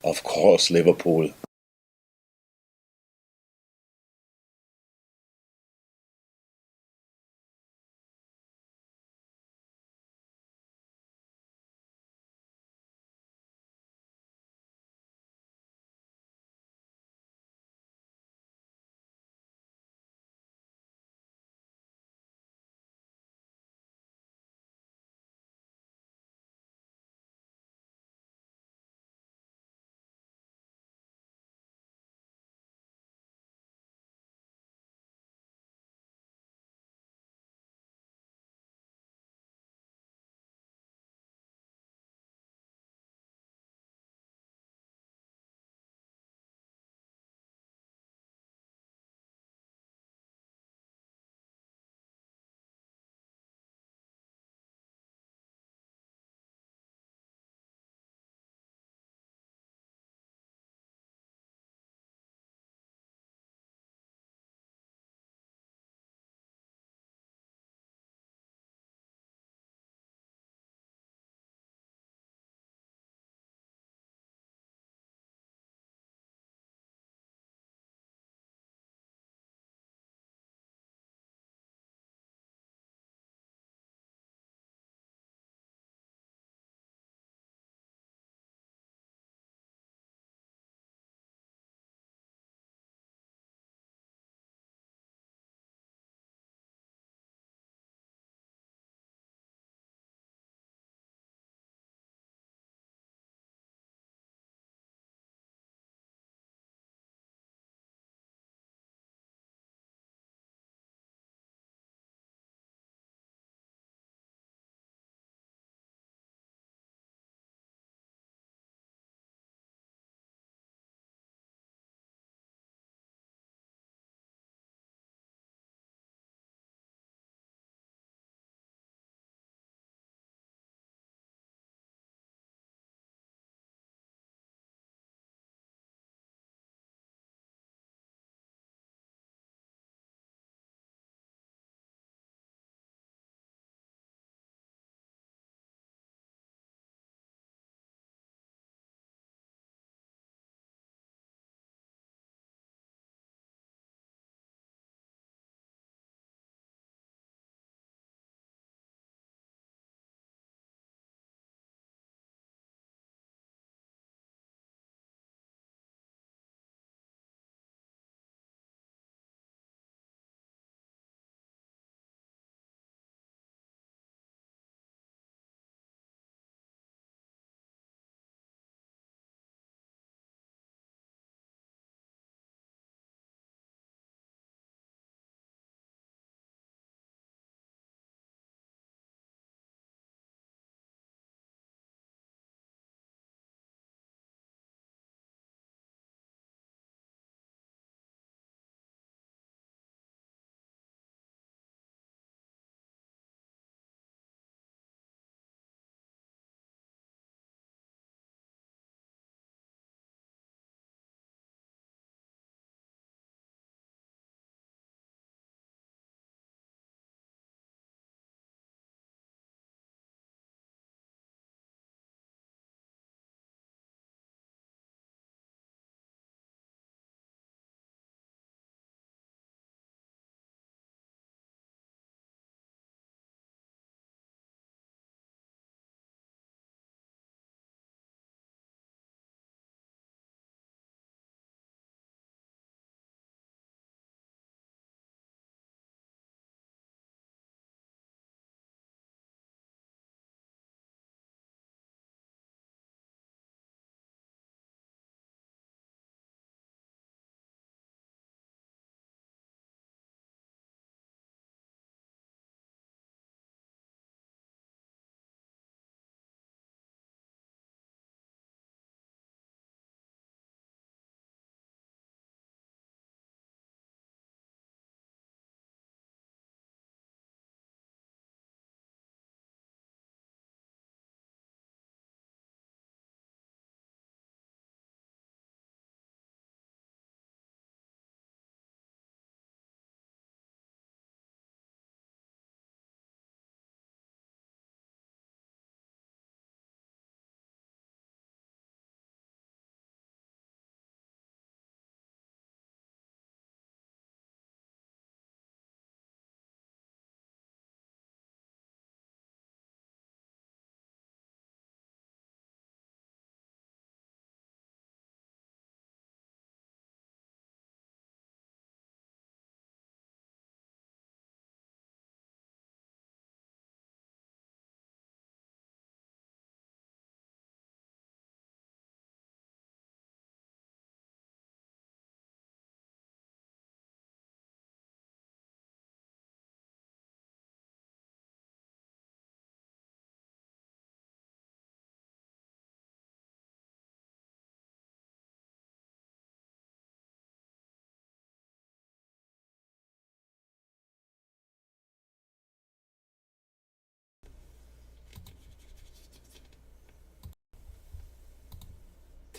Of course, Liverpool.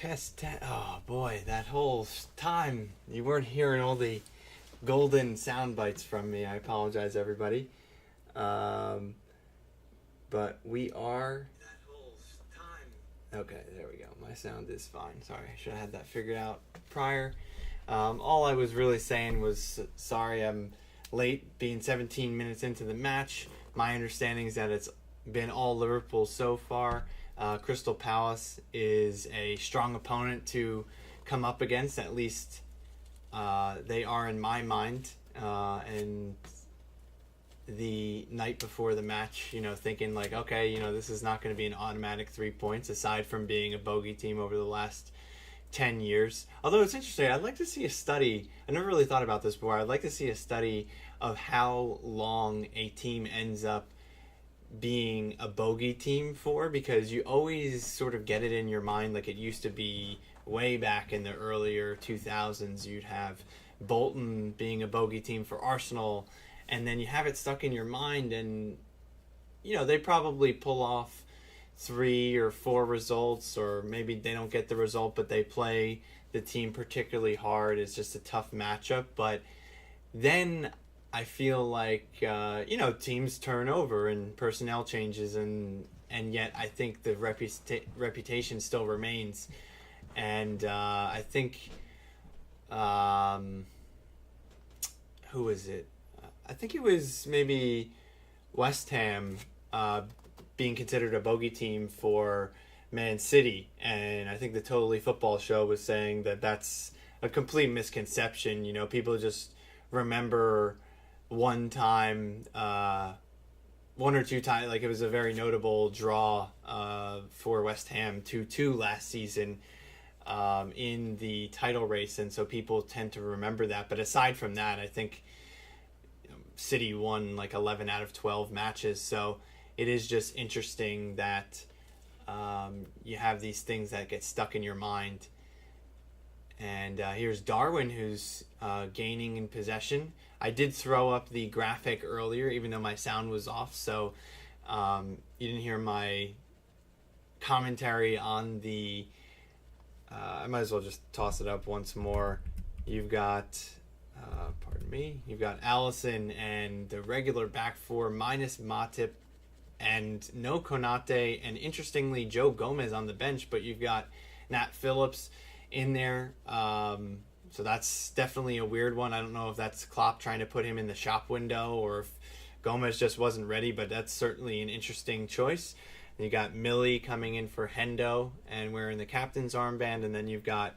Oh boy, that whole time you weren't hearing all the golden sound bites from me. I apologize, everybody. Um, but we are. That whole time. Okay, there we go. My sound is fine. Sorry, I should have had that figured out prior. All I was really saying was sorry I'm late, being 17 minutes into the match. My understanding is that it's been all Liverpool so far. Crystal Palace is a strong opponent to come up against. At least they are in my mind. And the night before the match, thinking like, okay, this is not going to be an automatic 3 points aside from being a bogey team over the last 10 years. Although it's interesting, I'd like to see a study. I never really thought about this before. I'd like to see a study of how long a team ends up being a bogey team for, because you always sort of get it in your mind like it used to be way back in the earlier 2000s. You'd have Bolton being a bogey team for Arsenal, and then you have it stuck in your mind, and they probably pull off 3 or 4 results, or maybe they don't get the result but they play the team particularly hard. It's just a tough matchup, but then I feel like teams turn over and personnel changes, and yet I think the reputation still remains. And I think who is it? I think it was maybe West Ham being considered a bogey team for Man City, and I think the Totally Football Show was saying that that's a complete misconception. People just remember one or two times, like it was a very notable draw for West Ham 2-2 last season in the title race, and so people tend to remember that. But aside from that, I think City won like 11 out of 12 matches, so it is just interesting that you have these things that get stuck in your mind. And here's Darwin, who's gaining in possession. I did throw up the graphic earlier, even though my sound was off, so you didn't hear my commentary on the... I might as well just toss it up once more. You've got, you've got Allison and the regular back four minus Matip and no Konate, and interestingly Joe Gomez on the bench, but you've got Nat Phillips in there. So that's definitely a weird one. I don't know if that's Klopp trying to put him in the shop window or if Gomez just wasn't ready, but that's certainly an interesting choice. And you got Millie coming in for Hendo and wearing the captain's armband, and then you've got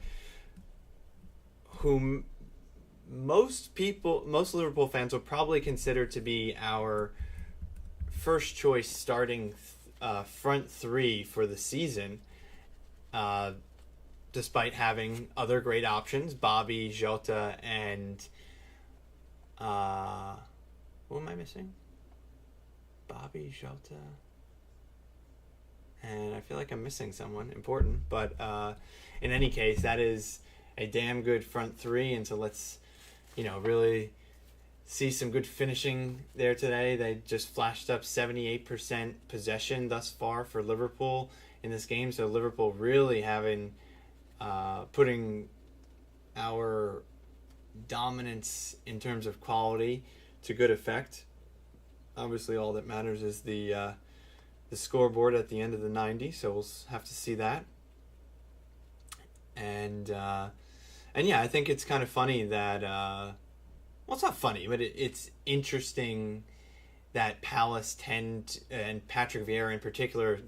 whom most Liverpool fans will probably consider to be our first choice starting front three for the season, despite having other great options, Bobby, Jota, and who am I missing? Bobby, Jota, and I feel like I'm missing someone important, but in any case, that is a damn good front three, and so let's really see some good finishing there today. They just flashed up 78% possession thus far for Liverpool in this game, so Liverpool really having putting our dominance in terms of quality to good effect. Obviously, all that matters is the scoreboard at the end of the 90, so we'll have to see that. And yeah, I think it's kind of funny that well, it's not funny, but it's interesting that Palace and Patrick Vieira in particular,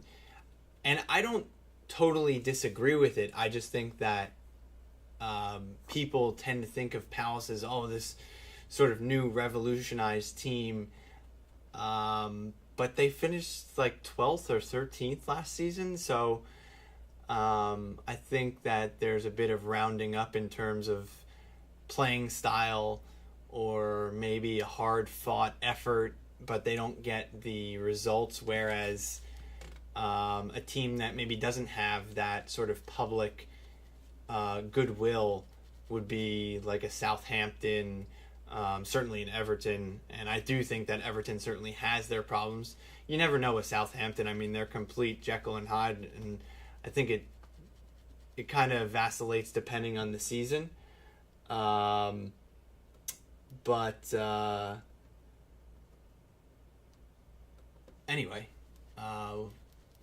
and I don't totally disagree with it. I just think that people tend to think of Palace as, this sort of new revolutionized team, but they finished like 12th or 13th last season, so I think that there's a bit of rounding up in terms of playing style, or maybe a hard-fought effort, but they don't get the results, whereas a team that maybe doesn't have that sort of public goodwill would be like a Southampton, certainly an Everton, and I do think that Everton certainly has their problems. You never know with Southampton. I mean, they're complete Jekyll and Hyde, and I think it kind of vacillates depending on the season. But anyway,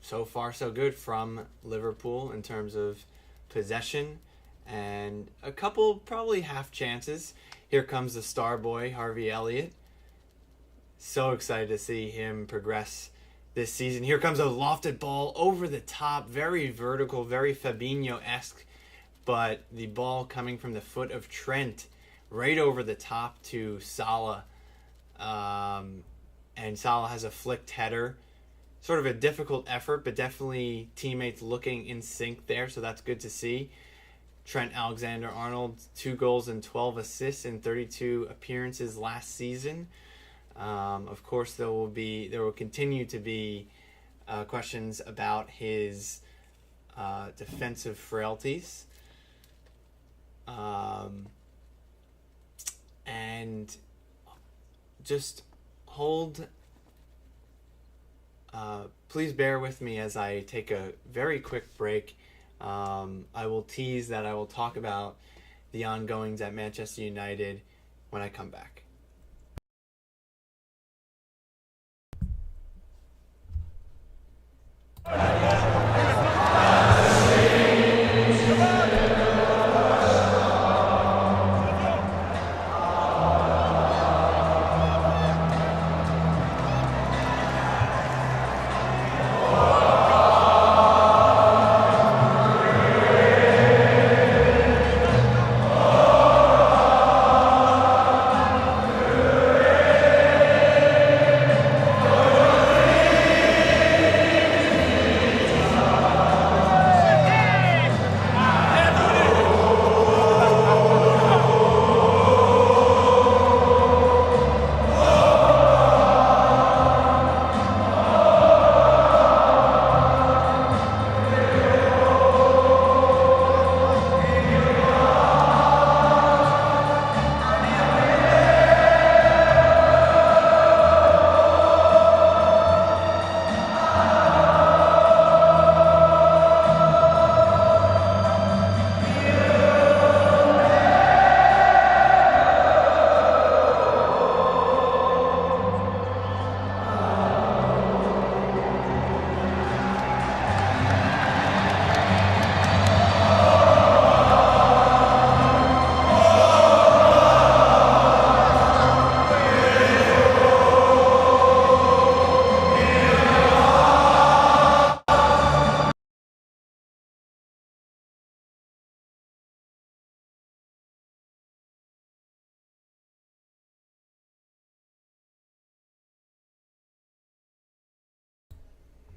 so far so good from Liverpool in terms of possession and a couple probably half chances. Here comes the star boy, Harvey Elliott. So excited to see him progress this season. Here comes a lofted ball over the top, very vertical, very Fabinho-esque, but the ball coming from the foot of Trent right over the top to Salah. And Salah has a flicked header. Sort of a difficult effort, but definitely teammates looking in sync there, so that's good to see. Trent Alexander-Arnold, 2 goals and 12 assists in 32 appearances last season. Of course, there will continue to be questions about his defensive frailties. And just hold. Please bear with me as I take a very quick break. I will tease that I will talk about the ongoings at Manchester United when I come back.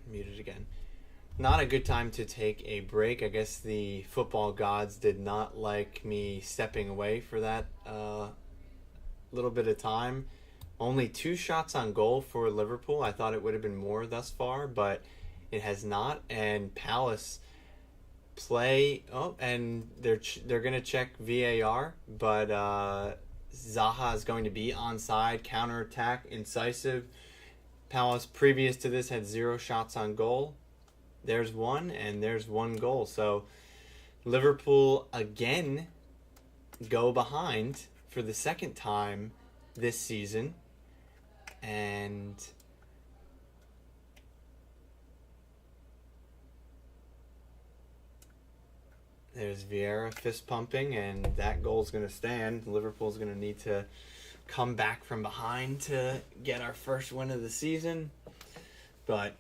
Muted again. Not a good time to take a break. I guess the football gods did not like me stepping away for that little bit of time. Only 2 shots on goal for Liverpool. I thought it would have been more thus far, but it has not. And Palace play. Oh, and they're going to check VAR, but Zaha is going to be onside. Counterattack, incisive. Palace previous to this had 0 shots on goal. There's 1, and there's 1 goal. So Liverpool again go behind for the second time this season. And there's Vieira fist pumping, and that goal's going to stand. Liverpool's going to need to come back from behind to get our first win of the season. But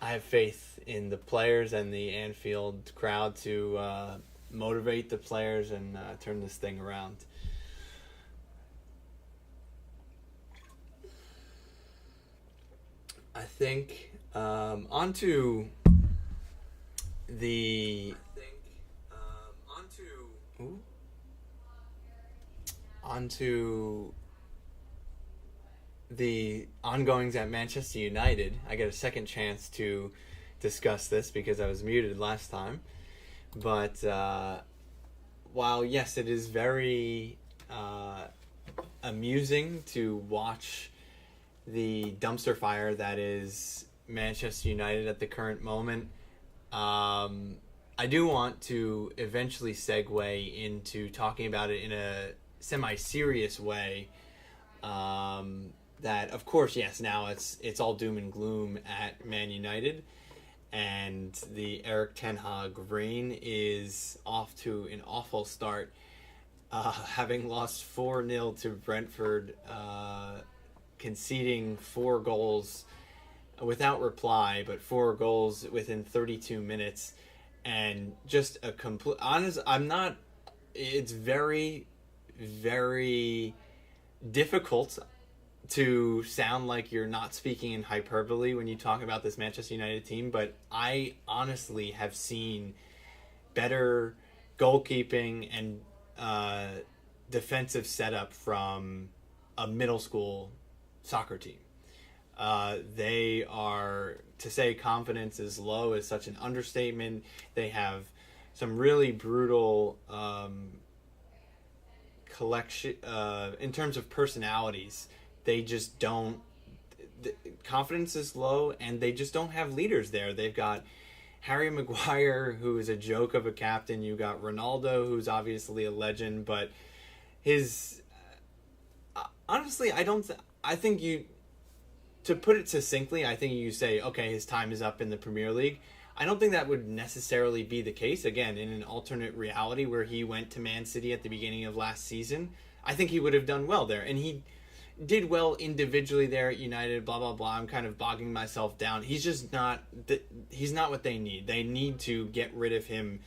I have faith in the players and the Anfield crowd to motivate the players and turn this thing around. I think onto the onto the ongoings at Manchester United. I get a second chance to discuss this because I was muted last time. But while, yes, it is very amusing to watch the dumpster fire that is Manchester United at the current moment, I do want to eventually segue into talking about it in a semi-serious way. That, of course, yes, now it's all doom and gloom at Man United, and the Eric Ten Hag reign is off to an awful start, having lost 4-0 to Brentford, conceding 4 goals without reply, but 4 goals within 32 minutes, and just a complete. Honest, I'm not. It's very, very difficult to sound like you're not speaking in hyperbole when you talk about this Manchester United team, but I honestly have seen better goalkeeping and defensive setup from a middle school soccer team. They are, to say confidence is low is such an understatement. They have some really brutal collection in terms of personalities. They just don't. Confidence is low, and they just don't have leaders there. They've got Harry Maguire, who is a joke of a captain. You got Ronaldo, who's obviously a legend, but his honestly, I think you, to put it succinctly, I think you say, okay, his time is up in the Premier League. I don't think that would necessarily be the case. Again, in an alternate reality where he went to Man City at the beginning of last season, I think he would have done well there, and he did well individually there at United, blah, blah, blah. I'm kind of bogging myself down. He's just not, he's not what they need. They need to get rid of him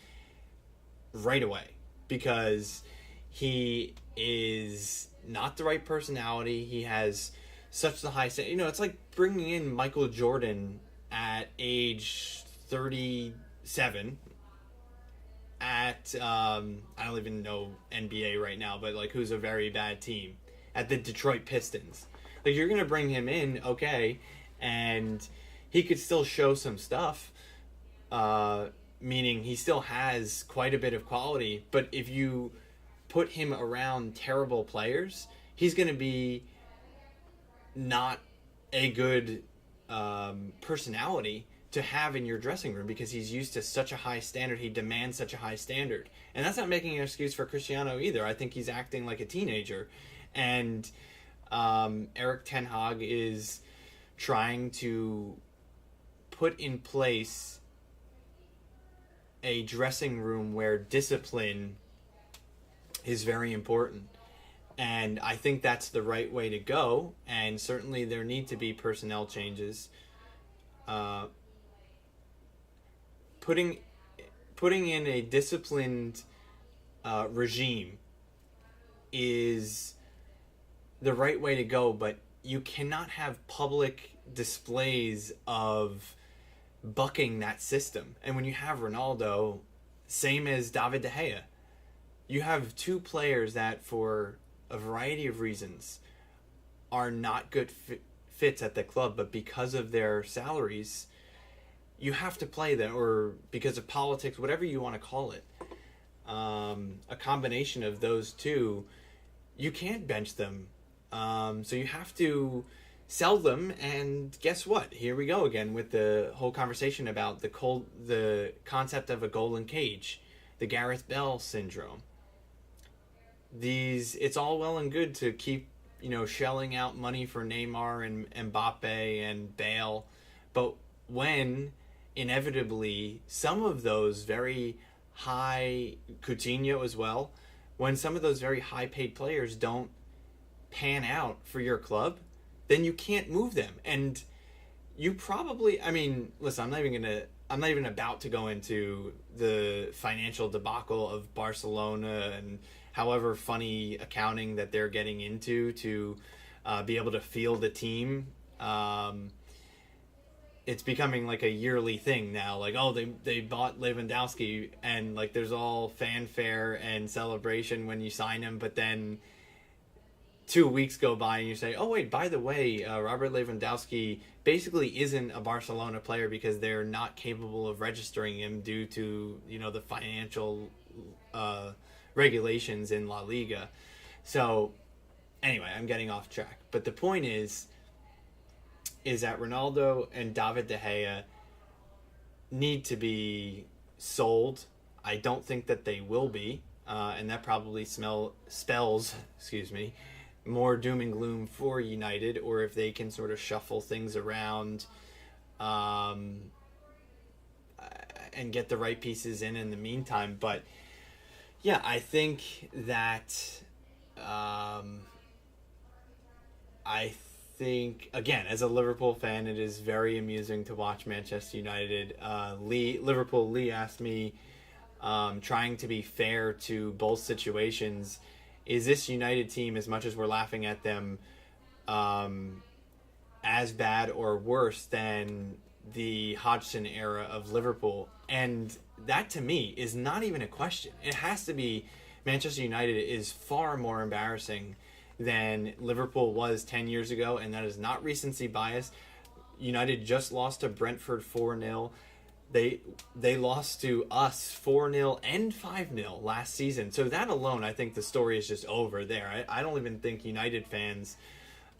right away because he is not the right personality. He has such the high, it's like bringing in Michael Jordan at age 37 at, I don't even know NBA right now, but like who's a very bad team. At the Detroit Pistons. Like, you're going to bring him in, okay, and he could still show some stuff, meaning he still has quite a bit of quality, but if you put him around terrible players, he's going to be not a good personality to have in your dressing room because he's used to such a high standard. He demands such a high standard. And that's not making an excuse for Cristiano either. I think he's acting like a teenager. And Eric Ten Hag is trying to put in place a dressing room where discipline is very important. And I think that's the right way to go. And certainly there need to be personnel changes. Putting in a disciplined regime is the right way to go, but you cannot have public displays of bucking that system. And when you have Ronaldo, same as David De Gea, you have two players that for a variety of reasons are not good fits at the club, but because of their salaries, you have to play them, or because of politics, whatever you want to call it. A combination of those two, you can't bench them. So you have to sell them, and guess what? Here we go again with the whole conversation about the concept of a golden cage, the Gareth Bale syndrome. It's all well and good to keep, shelling out money for Neymar and Mbappe and Bale, but when inevitably some of those very high, Coutinho as well, when some of those very high paid players don't pan out for your club, then you can't move them. And you probably, listen, I'm not even about to go into the financial debacle of Barcelona and however funny accounting that they're getting into to be able to field a team. It's becoming like a yearly thing now. Like, oh, they bought Lewandowski, and like there's all fanfare and celebration when you sign him, but then 2 weeks go by and you say, oh wait, by the way, Robert Lewandowski basically isn't a Barcelona player because they're not capable of registering him due to, the financial regulations in La Liga. So anyway, I'm getting off track. But the point is that Ronaldo and David De Gea need to be sold. I don't think that they will be, and that probably spells, excuse me, more doom and gloom for United, or if they can sort of shuffle things around and get the right pieces in the meantime. But yeah, I think that I think, again, as a Liverpool fan, it is very amusing to watch Manchester United. Lee asked me, trying to be fair to both situations, is this United team, as much as we're laughing at them, as bad or worse than the Hodgson era of Liverpool? And that, to me, is not even a question. It has to be. Manchester United is far more embarrassing than Liverpool was 10 years ago, and that is not recency bias. United just lost to Brentford 4-0. They lost to us 4-0 and 5-0 last season. So that alone, I think the story is just over there. I don't even think United fans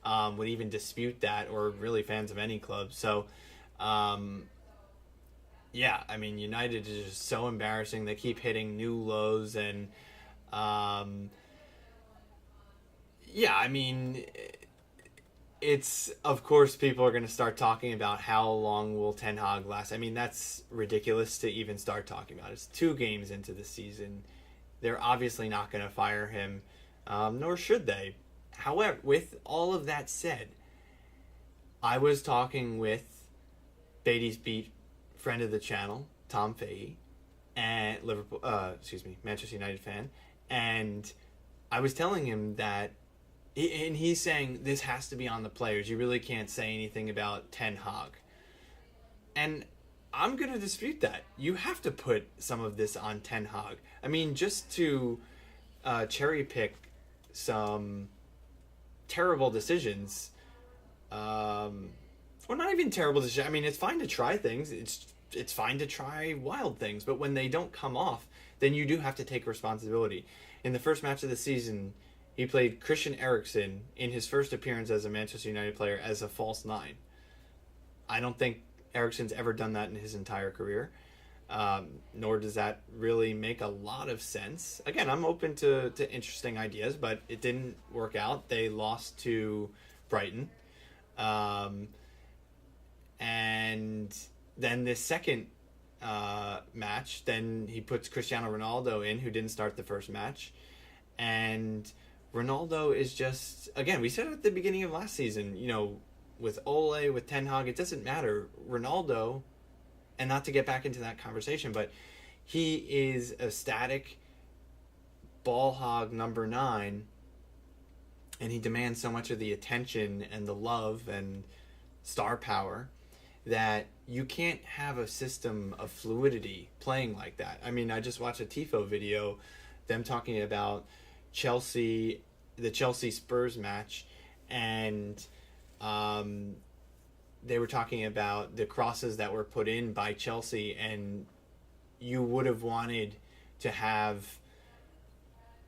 would even dispute that, or really fans of any club. So, yeah, I mean, United is just so embarrassing. They keep hitting new lows, and yeah, I mean, it's, of course, people are going to start talking about how long will Ten Hag last. I mean, that's ridiculous to even start talking about. It's 2 games into the season. They're obviously not going to fire him, nor should they. However, with all of that said, I was talking with Beaty's friend of the channel, Tom Fahey, and Manchester United fan, and I was telling him that, and he's saying this has to be on the players. You really can't say anything about Ten Hag. And I'm going to dispute that. You have to put some of this on Ten Hag. I mean, just to cherry pick some terrible decisions, or not even terrible decisions. I mean, it's fine to try things. It's fine to try wild things. But when they don't come off, then you do have to take responsibility. In the first match of the season, he played Christian Eriksen in his first appearance as a Manchester United player as a false 9. I don't think Eriksen's ever done that in his entire career, nor does that really make a lot of sense. Again, I'm open to interesting ideas, but it didn't work out. They lost to Brighton. And then this second match, then he puts Cristiano Ronaldo in, who didn't start the first match. And Ronaldo is just, again, we said it at the beginning of last season, with Ole, with Ten Hag, it doesn't matter. Ronaldo, and not to get back into that conversation, but he is a static ball hog number 9, and he demands so much of the attention and the love and star power that you can't have a system of fluidity playing like that. I mean, I just watched a Tifo video, them talking about the Chelsea Spurs match, and they were talking about the crosses that were put in by Chelsea, and you would have wanted to have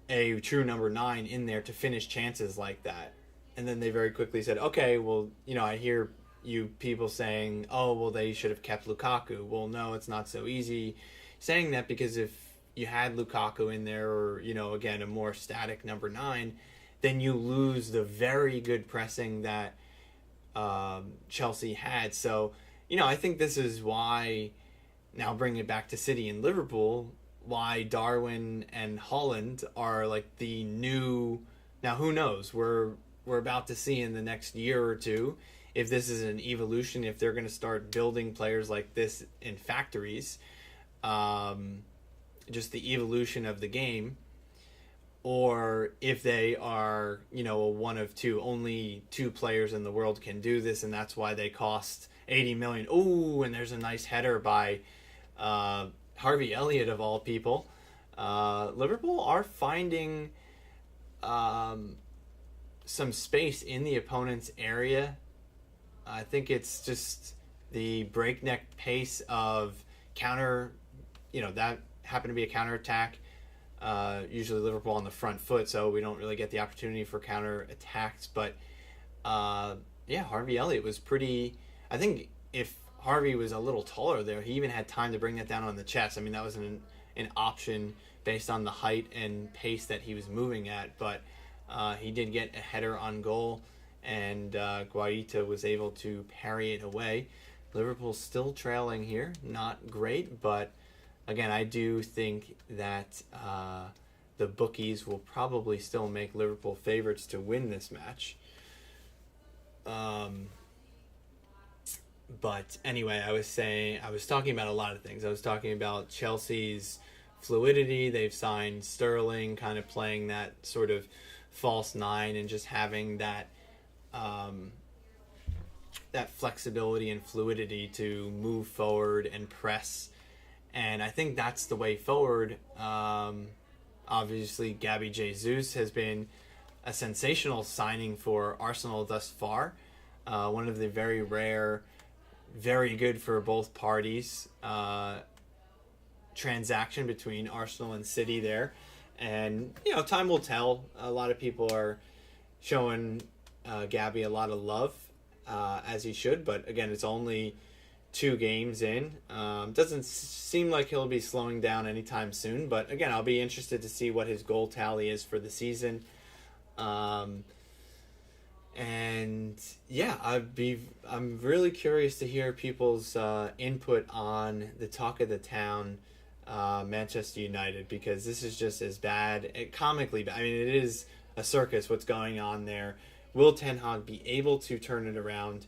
a true number 9 in there to finish chances like that. And then they very quickly said, okay, well, I hear you people saying, oh, well, they should have kept Lukaku. Well, no, it's not so easy saying that, because if you had Lukaku in there, or, again, a more static number 9, then you lose the very good pressing that Chelsea had. So, I think this is why, now bringing it back to City and Liverpool, why Darwin and Holland are like the new, now who knows, we're about to see in the next year or two if this is an evolution, if they're going to start building players like this in factories, just the evolution of the game, or if they are, a one of two, only 2 players in the world can do this, and that's why they cost 80 million. Ooh, and there's a nice header by Harvey Elliott, of all people. Liverpool are finding some space in the opponent's area. I think it's just the breakneck pace of counter, that happened to be a counterattack. Usually Liverpool on the front foot, so we don't really get the opportunity for counter attacks. But yeah, Harvey Elliott was pretty. I think if Harvey was a little taller there. He even had time to bring that down on the chest. I mean, that was an option based on the height and pace that he was moving at. But he did get a header on goal, and Guaita was able to parry it away. Liverpool's still trailing here. Not great, but again, I do think that the bookies will probably still make Liverpool favorites to win this match. But anyway, I was talking about a lot of things. I was talking about Chelsea's fluidity. They've signed Sterling, kind of playing that sort of false nine and just having that that flexibility and fluidity to move forward and press. And I think that's the way forward. Obviously, Gabby Jesus has been a sensational signing for Arsenal thus far. One of the very rare, very good for both parties transaction between Arsenal and City there. And, time will tell. A lot of people are showing Gabby a lot of love, as he should. But, again, it's only 2 games in. Doesn't seem like he'll be slowing down anytime soon. But, again, I'll be interested to see what his goal tally is for the season. And yeah, I'm really curious to hear people's input on the talk of the town, Manchester United, because this is just as bad, comically bad. I mean, it is a circus what's going on there. Will Ten Hag be able to turn it around?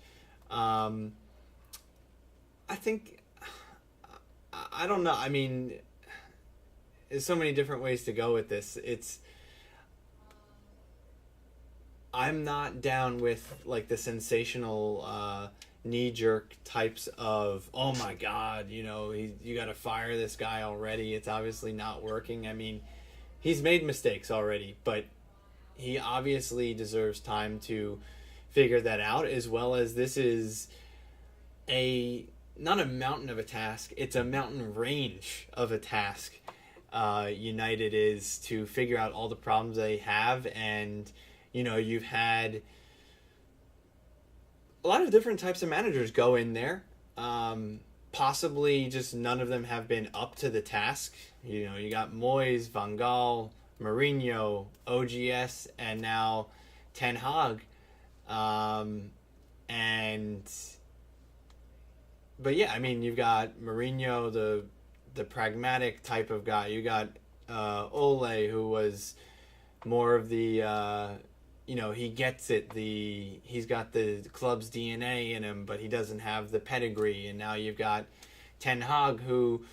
I think, I don't know. I mean, there's so many different ways to go with this. I'm not down with like the sensational knee-jerk types of, oh my God, you got to fire this guy already. It's obviously not working. I mean, he's made mistakes already, but he obviously deserves time to figure that out, as well as this is not a mountain of a task, it's a mountain range of a task. United is to figure out all the problems they have, and you've had a lot of different types of managers go in there. Possibly just none of them have been up to the task. You got Moyes, Van Gaal, Mourinho, OGS, and now Ten Hag. But yeah, I mean, you've got Mourinho, the pragmatic type of guy. You got Ole, who was more of the he gets it. He's got the club's DNA in him, but he doesn't have the pedigree. And now you've got Ten Hag, who,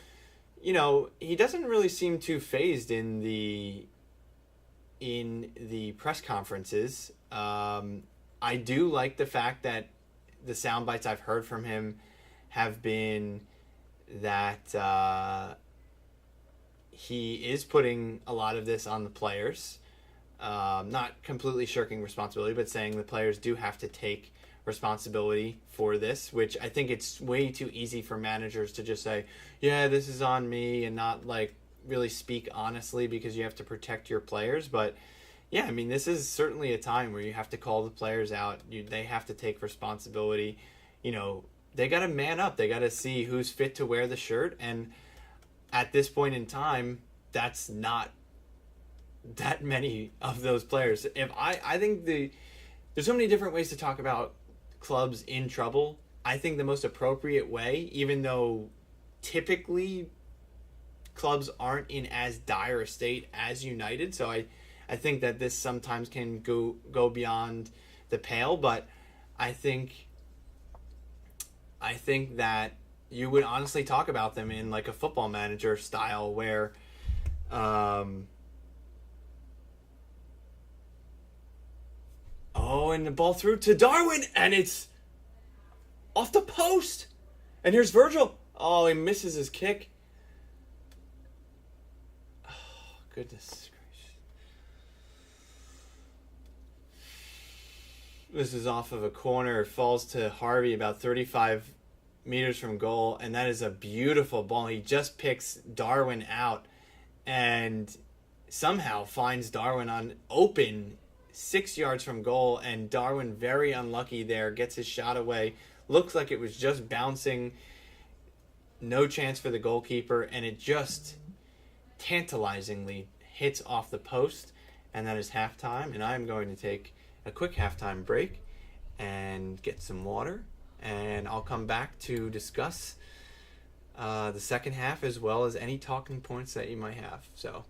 he doesn't really seem too phased in the press conferences. I do like the fact that the sound bites I've heard from him have been that he is putting a lot of this on the players. Not completely shirking responsibility, but saying the players do have to take responsibility for this, which I think it's way too easy for managers to just say, yeah, this is on me, and not like really speak honestly, because you have to protect your players. But yeah, I mean, this is certainly a time where you have to call the players out. They have to take responsibility. They got to man up. They got to see who's fit to wear the shirt. And at this point in time, that's not that many of those players. I think there's so many different ways to talk about clubs in trouble. I think the most appropriate way, even though typically clubs aren't in as dire a state as United, so I think that this sometimes can go beyond the pale, but I think that you would honestly talk about them in like a Football Manager style, where and the ball through to Darwin, and it's off the post. And here's Virgil. Oh, he misses his kick. Oh, goodness gracious. This is off of a corner. It falls to Harvey about 35 meters from goal, and that is a beautiful ball. He just picks Darwin out and somehow finds Darwin on open 6 yards from goal, and Darwin, very unlucky there, gets his shot away. looks like it was just bouncing, no chance for the goalkeeper, and it just tantalizingly hits off the post, and that is halftime. And I'm going to take a quick halftime break and get some water, and I'll come back to discuss the second half as well as any talking points that you might have. So.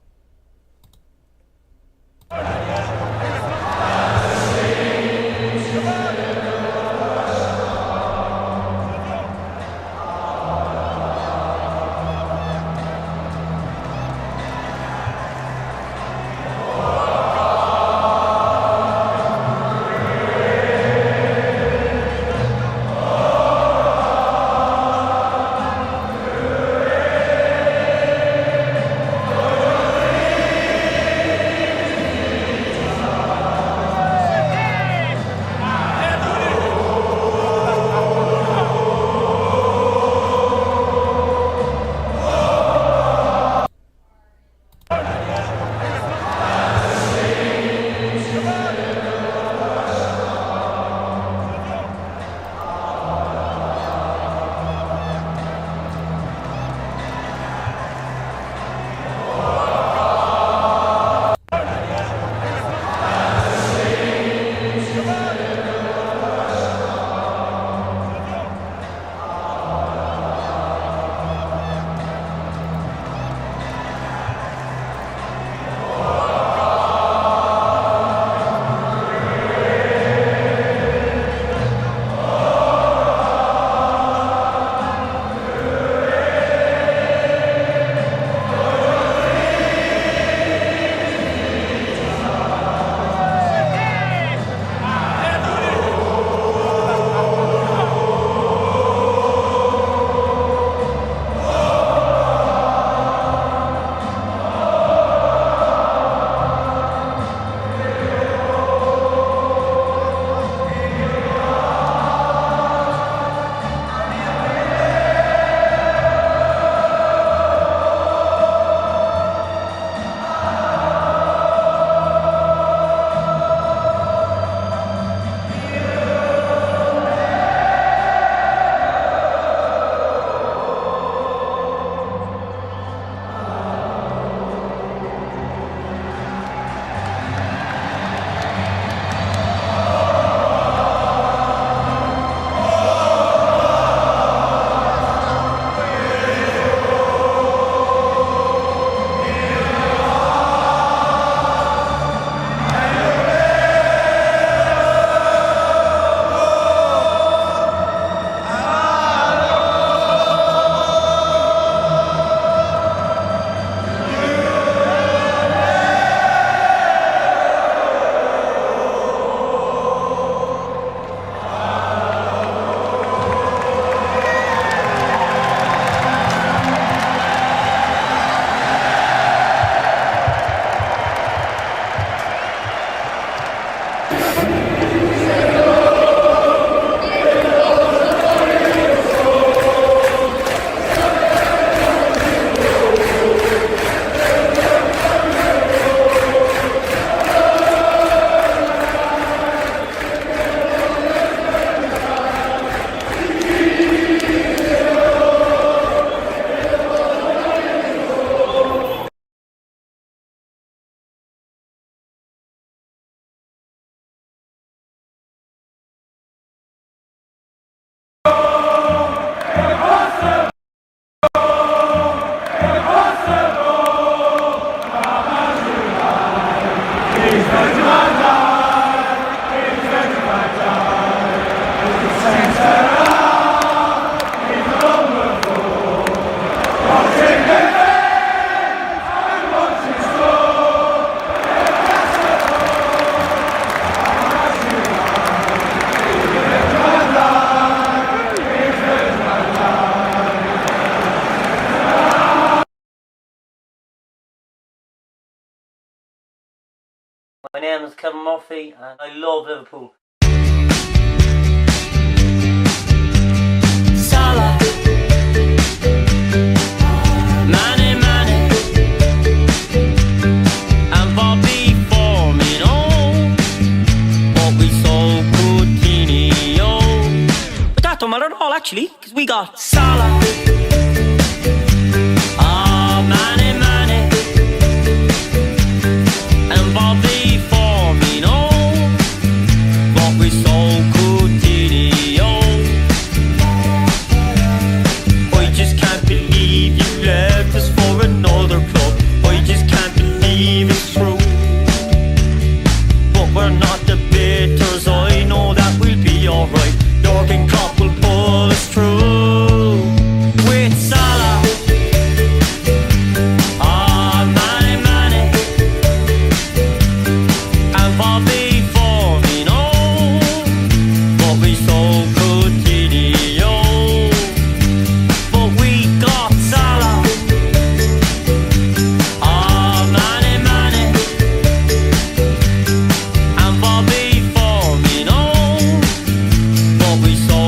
My name is Kevin Murphy and I love Liverpool. Salah, Mane, and Bobby Firmino, but we so Coutinho. But that don't matter at all, actually, because we got Salah. Ah, Mane, Mane. And Bobby Firmino. But we so Coutinho. I just can't believe you left us for another club. I just can't believe it's true. But we're not the bitters, I know that we'll be alright. Jurgen Klopp will pull us through. With Salah. Ah, Mane, Mane. And Bobby Firmino. But we so Coutinho. But we got Salah. Ah, Mane, Mane. And Bobby Firmino. But we so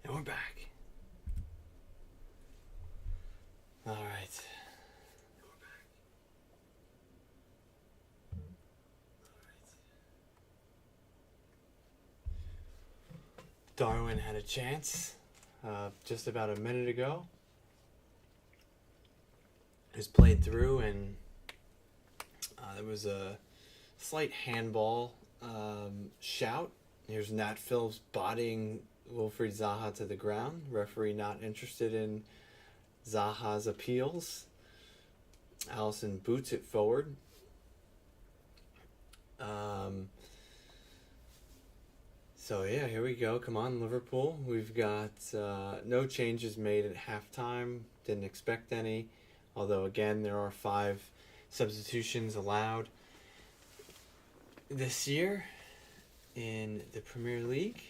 And we're back. All right. Darwin had a chance just about a minute ago. He's played through, and there was a slight handball shout. Here's Nat Phillips bodying Wilfried Zaha to the ground. Referee not interested in Zaha's appeals. Allison boots it forward. So yeah, here we go. Come on, Liverpool. We've got no changes made at halftime. Didn't expect any. Although, again, there are 5 substitutions allowed this year in the Premier League.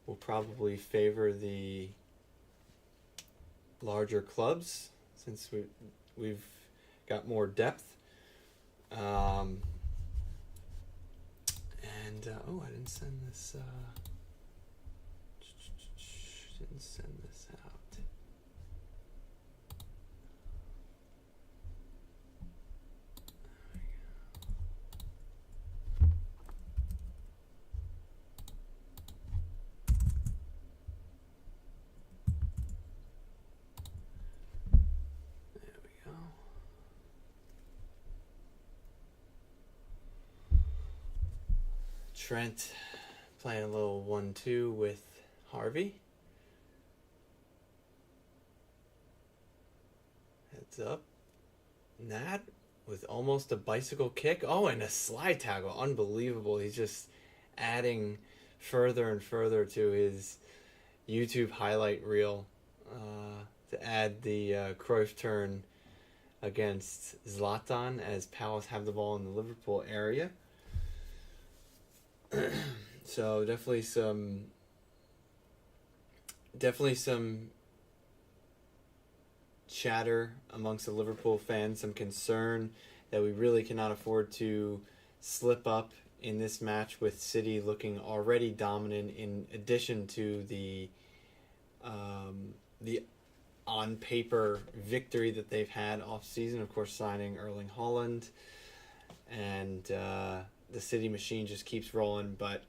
Will probably favor the larger clubs since we've got more depth. I didn't send this. Didn't send this out. There we go. Trent playing a little 1-2 with Harvey. Heads up. Nat with almost a bicycle kick. Oh, and a slide tackle. Unbelievable. He's just adding further and further to his YouTube highlight reel to add the Cruyff turn against Zlatan as Palace have the ball in the Liverpool area. So definitely some chatter amongst the Liverpool fans, some concern that we really cannot afford to slip up in this match with City looking already dominant in addition to the on paper victory that they've had off season, of course signing Erling Haaland, and the City machine just keeps rolling, but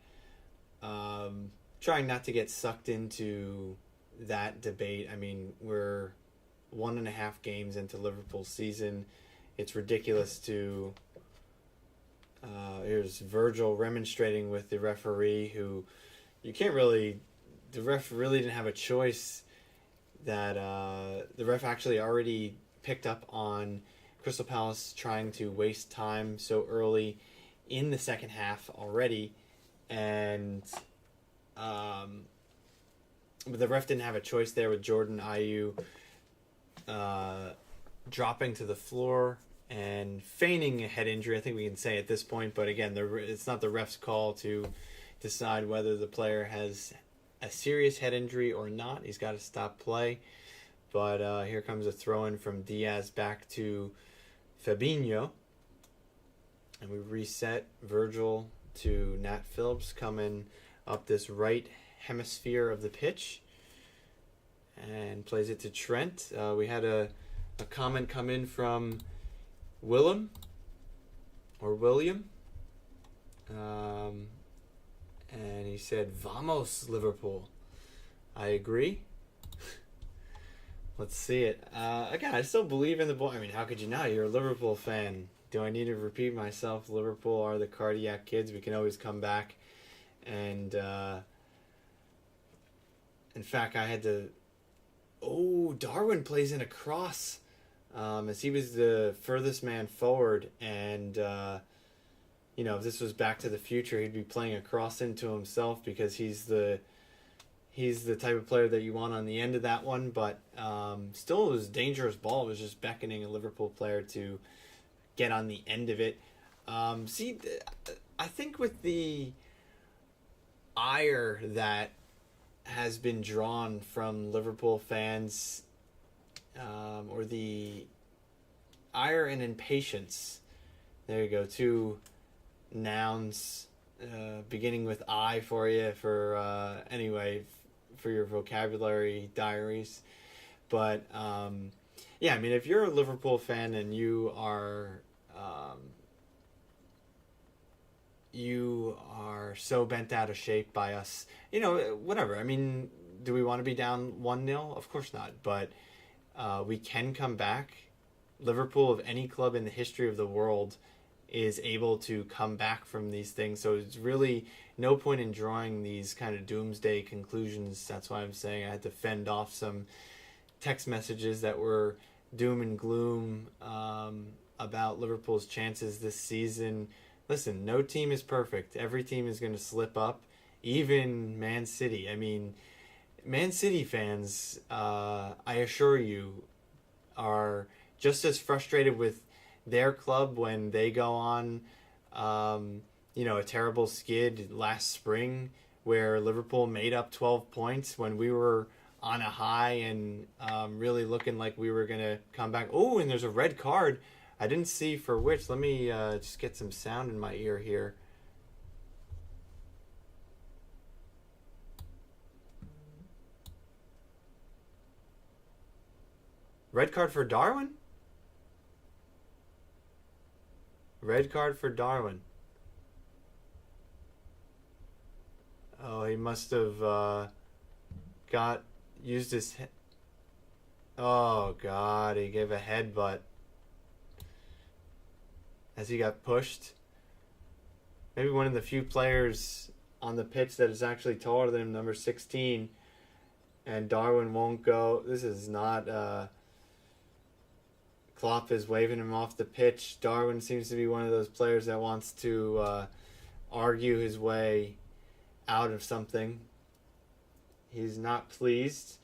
trying not to get sucked into that debate. I mean, we're 1.5 games into Liverpool's season. It's ridiculous to... here's Virgil remonstrating with the referee, who you can't really... The ref really didn't have a choice. That the ref actually already picked up on Crystal Palace trying to waste time so early in the second half already, and but the ref didn't have a choice there with Jordan Ayew dropping to the floor and feigning a head injury, I think we can say at this point, but again, it's not the ref's call to decide whether the player has a serious head injury or not. He's got to stop play, but here comes a throw-in from Diaz back to Fabinho. And we reset Virgil to Nat Phillips coming up this right hemisphere of the pitch. And plays it to Trent. We had a comment come in from William. And he said, "Vamos, Liverpool." I agree. Let's see it. Again, I still believe in the boy. I mean, how could you not? You're a Liverpool fan. Do I need to repeat myself? Liverpool are the cardiac kids. We can always come back. And, in fact, I had to... Oh, Darwin plays in a cross. As he was the furthest man forward. And, if this was Back to the Future, he'd be playing a cross into himself because he's the type of player that you want on the end of that one. But still, it was a dangerous ball. It was just beckoning a Liverpool player to get on the end of it. I think with the ire that has been drawn from Liverpool fans, or the ire and impatience, there you go, 2 nouns beginning with I for you, for anyway, for your vocabulary diaries. But yeah, I mean, if you're a Liverpool fan and you are so bent out of shape by us, whatever. I mean, do we want to be down 1-0? Of course not. But we can come back. Liverpool, of any club in the history of the world, is able to come back from these things. So it's really no point in drawing these kind of doomsday conclusions. That's why I'm saying I had to fend off some text messages that were doom and gloom about Liverpool's chances this season. Listen, no team is perfect. Every team is going to slip up, even Man City. I mean, Man City fans, I assure you, are just as frustrated with their club when they go on, a terrible skid last spring where Liverpool made up 12 points when we were on a high and really looking like we were going to come back. Oh, and there's a red card. I didn't see for which. Let me just get some sound in my ear here. Red card for Darwin? Red card for Darwin. Oh, he must have used his oh God, he gave a headbutt as he got pushed. Maybe one of the few players on the pitch that is actually taller than him, number 16, and Darwin won't go. This is not Klopp is waving him off the pitch. Darwin seems to be one of those players that wants to argue his way out of something. He's not pleased.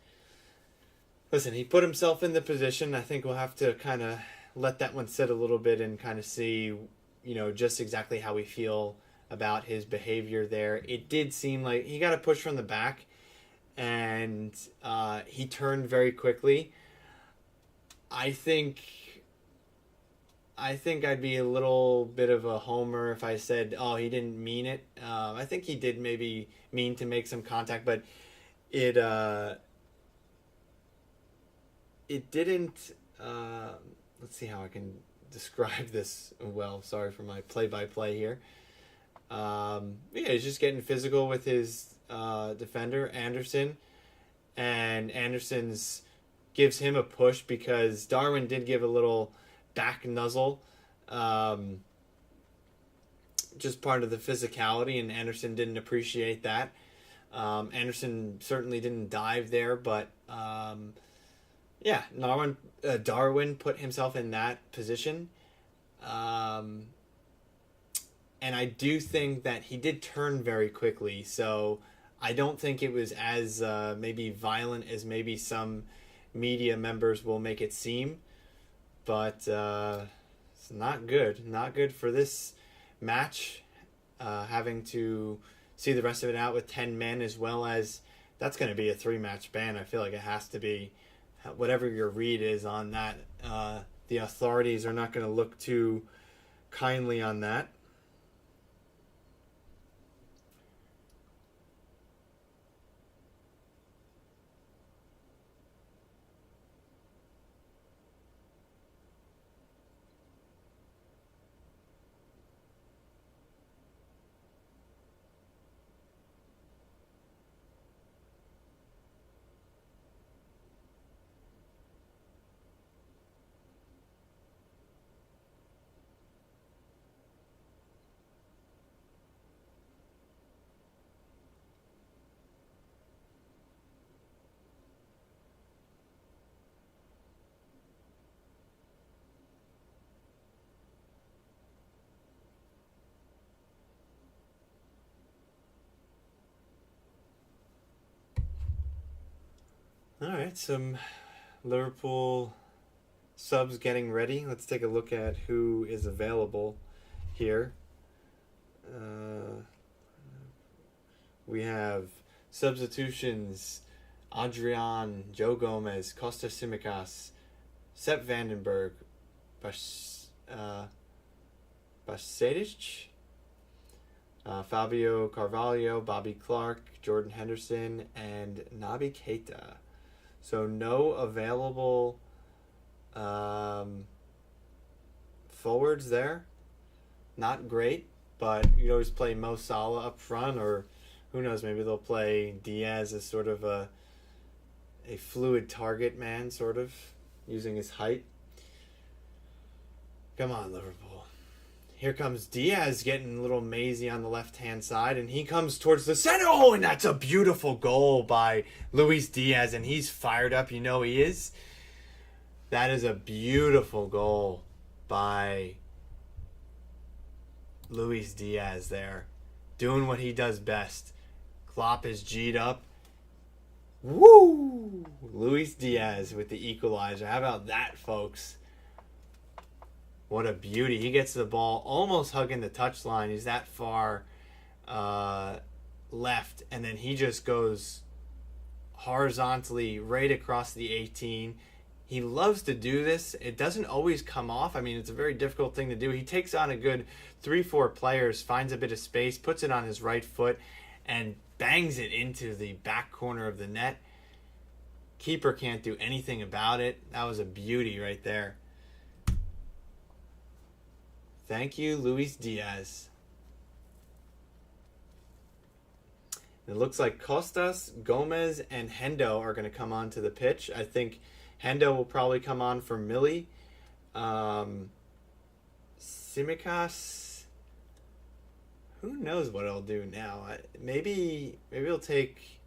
Listen, he put himself in the position. I think we'll have to kind of let that one sit a little bit and kind of see, just exactly how we feel about his behavior there. It did seem like he got a push from the back, and he turned very quickly. I think I'd be a little bit of a homer if I said, oh, he didn't mean it. I think he did maybe mean to make some contact, but it didn't. Let's see how I can describe this well. Sorry for my play-by-play here. He's just getting physical with his defender, Anderson, and Anderson's gives him a push because Darwin did give a little back nuzzle, just part of the physicality, and Anderson didn't appreciate that. Anderson certainly didn't dive there, but Darwin put himself in that position. And I do think that he did turn very quickly, so I don't think it was as maybe violent as maybe some media members will make it seem, but it's not good. Not good for this match, having to see the rest of it out with 10 men, as well as that's going to be a 3-match ban. I feel like it has to be. Whatever your read is on that, the authorities are not going to look too kindly on that. All right, some Liverpool subs getting ready. Let's take a look at who is available here. We have substitutions: Adrian, Joe Gomez, Costa Simicas, Sepp Vandenberg, Basedic, Fabio Carvalho, Bobby Clark, Jordan Henderson, and Naby Keita. So no available forwards there. Not great, but you always play Mo Salah up front, or who knows, maybe they'll play Diaz as sort of a fluid target man, sort of, using his height. Come on, Liverpool. Here comes Diaz getting a little mazy on the left-hand side, and he comes towards the center. Oh, and that's a beautiful goal by Luis Diaz, and he's fired up. You know he is. That is a beautiful goal by Luis Diaz there. Doing what he does best. Klopp is G'd up. Woo! Luis Diaz with the equalizer. How about that, folks? What a beauty. He gets the ball almost hugging the touchline. He's that far left. And then he just goes horizontally right across the 18. He loves to do this. It doesn't always come off. I mean, it's a very difficult thing to do. He takes on a good 3-4 players, finds a bit of space, puts it on his right foot, and bangs it into the back corner of the net. Keeper can't do anything about it. That was a beauty right there. Thank you, Luis Diaz. It looks like Costas, Gomez, and Hendo are going to come onto the pitch. I think Hendo will probably come on for Millie. Tsimikas, who knows what he'll do now? Maybe he'll take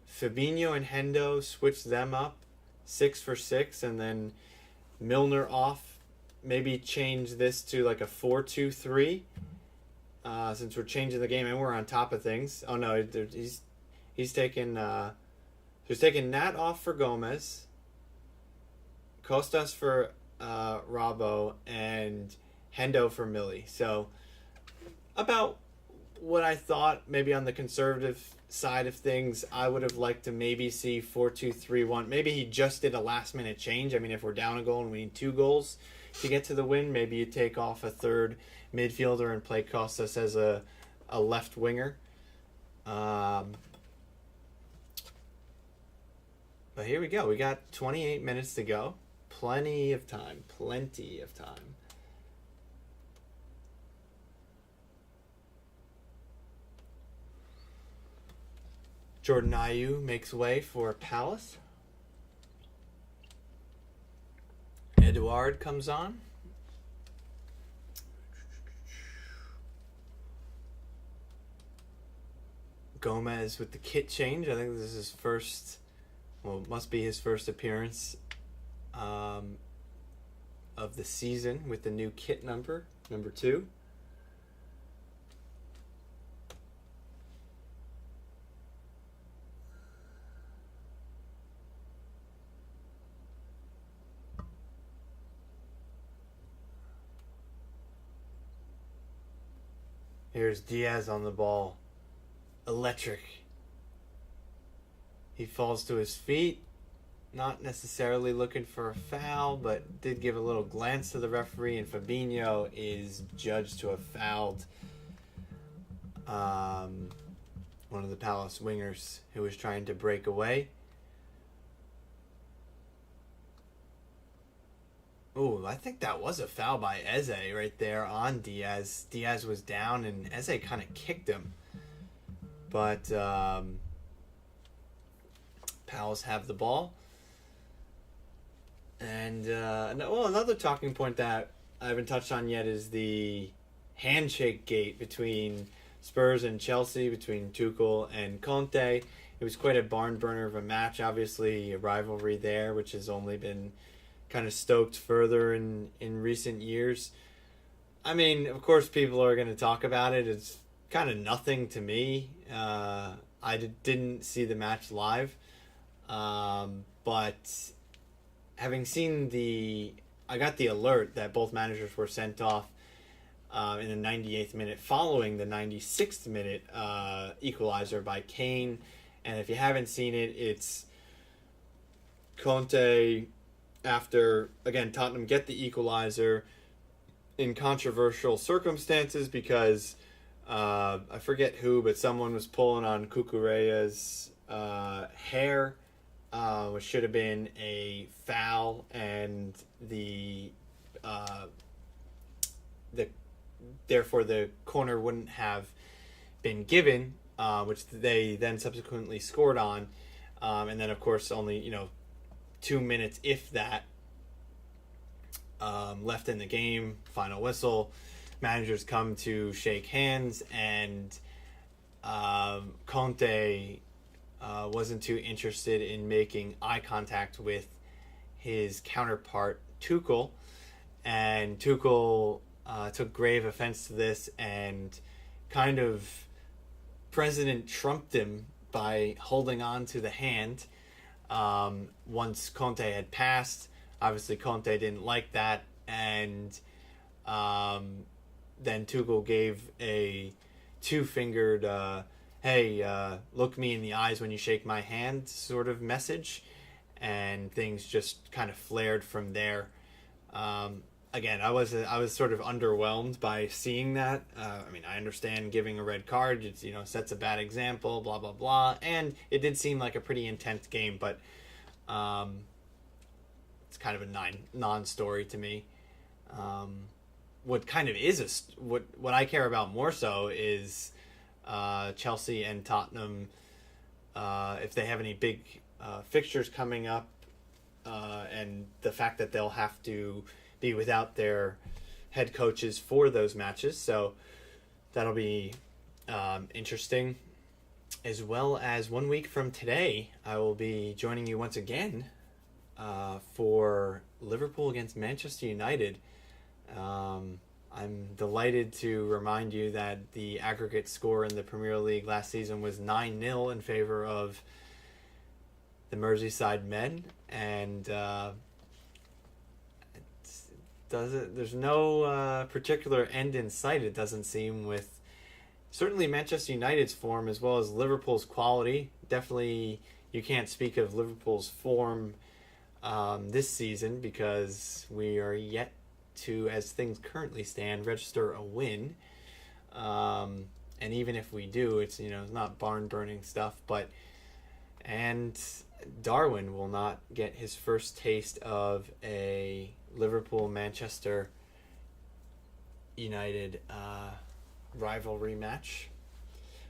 Fabinho and Hendo, switch them up 6 for 6, and then Milner off. Maybe change this to like a 4-2-3, since we're changing the game and we're on top of things. Oh no, he's taking Nat off for Gomez, Costas for Rabo, and Hendo for Millie. So about what I thought. Maybe on the conservative side of things, I would have liked to maybe see 4-2-3-1. Maybe he just did a last minute change. I mean, if we're down a goal and we need 2 goals to get to the win, maybe you take off a third midfielder and play Costas as a left winger. But here we go. We got 28 minutes to go. Plenty of time. Jordan Ayew makes way for Palace. Eduard comes on. Gomez with the kit change. I think this is his first, well, it must be his first appearance of the season with the new kit number 2. Here's Diaz on the ball. Electric. He falls to his feet. Not necessarily looking for a foul, but did give a little glance to the referee, and Fabinho is judged to have fouled one of the Palace wingers who was trying to break away. Oh, I think that was a foul by Eze right there on Diaz. Diaz was down and Eze kind of kicked him. But Palace have the ball. And another talking point that I haven't touched on yet is the handshake gate between Spurs and Chelsea, between Tuchel and Conte. It was quite a barn burner of a match, obviously a rivalry there, which has only been kind of stoked further in recent years. I mean, of course, people are going to talk about it. It's kind of nothing to me. I didn't see the match live, but having seen I got the alert that both managers were sent off in the 98th minute following the 96th minute equalizer by Kane. And if you haven't seen it, it's Conte, after, again, Tottenham get the equalizer in controversial circumstances because I forget who, but someone was pulling on Cucurella's hair, which should have been a foul, and therefore the corner wouldn't have been given, which they then subsequently scored on, and then of course only 2 minutes, if that, left in the game. Final whistle. Managers come to shake hands, and Conte wasn't too interested in making eye contact with his counterpart Tuchel, and Tuchel took grave offense to this and kind of President Trumped him by holding on to the hand once Conte had passed. Obviously, Conte didn't like that, and then Tuchel gave a two-fingered, hey, look me in the eyes when you shake my hand sort of message, and things just kind of flared from there. Again, I was sort of underwhelmed by seeing that. I understand giving a red card, it's, sets a bad example, blah, blah, blah, and it did seem like a pretty intense game, but it's kind of a non-story to me. What kind of is what I care about more so is Chelsea and Tottenham, if they have any big fixtures coming up, and the fact that they'll have to be without their head coaches for those matches. So that'll be interesting. As well as 1 week from today, I will be joining you once again for Liverpool against Manchester United. I'm delighted to remind you that the aggregate score in the Premier League last season was 9-0 in favor of the Merseyside men, and there's no particular end in sight, it doesn't seem, with certainly Manchester United's form as well as Liverpool's quality. Definitely you can't speak of Liverpool's form this season because we are yet to, as things currently stand, register a win. And even if we do, it's not barn-burning stuff, and Darwin will not get his first taste of a Liverpool-Manchester United rivalry match.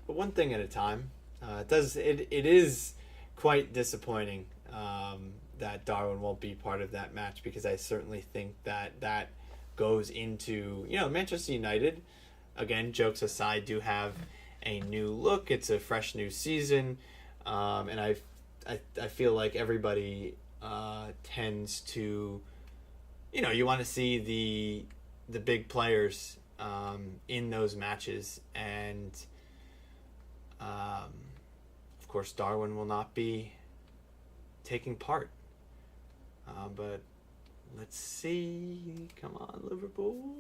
But one thing at a time. It is quite disappointing that Darwin won't be part of that match, because I certainly think that goes into, Manchester United, again, jokes aside, do have a new look. It's a fresh new season, and I feel like everybody tends to, you want to see the big players in those matches, and of course Darwin will not be taking part. But let's see. Come on, Liverpool.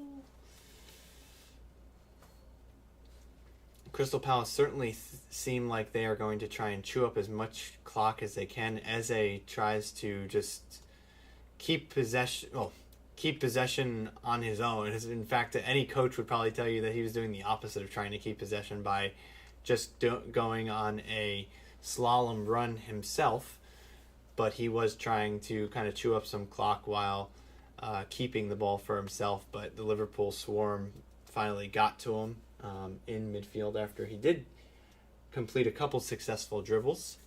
Crystal Palace certainly seem like they are going to try and chew up as much clock as they can. Eze tries to just keep possession on his own. In fact, any coach would probably tell you that he was doing the opposite of trying to keep possession by just going on a slalom run himself. But he was trying to kind of chew up some clock while keeping the ball for himself. But the Liverpool swarm finally got to him in midfield after he did complete a couple successful dribbles.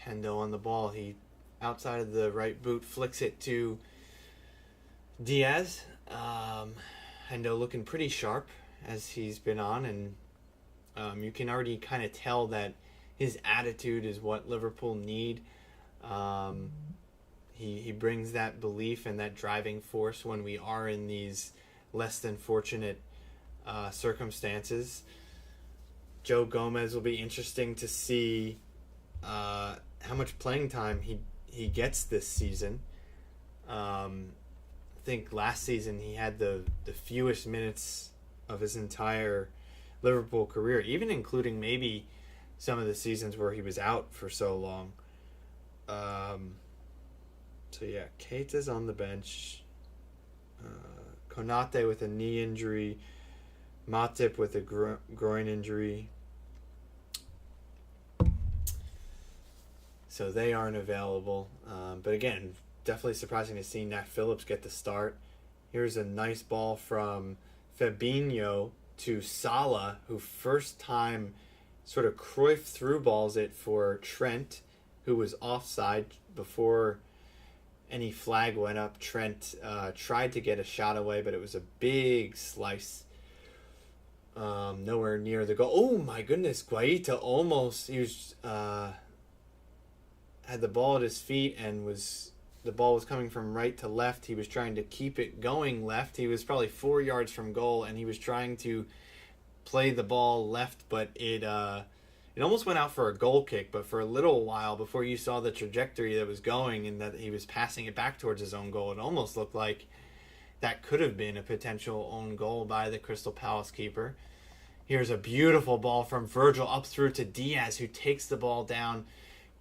Hendo on the ball. He, outside of the right boot, flicks it to Diaz. Hendo looking pretty sharp as he's been on, and you can already kind of tell that his attitude is what Liverpool need. He brings that belief and that driving force when we are in these less than fortunate circumstances. Joe Gomez will be interesting to see how much playing time he gets this season. I think last season he had the fewest minutes of his entire Liverpool career, even including maybe some of the seasons where he was out for so long. So yeah, Keita's on the bench. Konate with a knee injury. Matip with a groin injury. So they aren't available. But again, definitely surprising to see Nat Phillips get the start. Here's a nice ball from Fabinho to Salah, who first time sort of Cruyff through balls it for Trent, who was offside before any flag went up. Trent tried to get a shot away, but it was a big slice. Nowhere near the goal. Oh my goodness, Guaita almost, he was had the ball at his feet and the ball was coming from right to left. He was trying to keep it going left. He was probably 4 yards from goal, and he was trying to play the ball left, but it almost went out for a goal kick. But for a little while, before you saw the trajectory that was going and that he was passing it back towards his own goal, it almost looked like that could have been a potential own goal by the Crystal Palace keeper. Here's a beautiful ball from Virgil up through to Diaz, who takes the ball down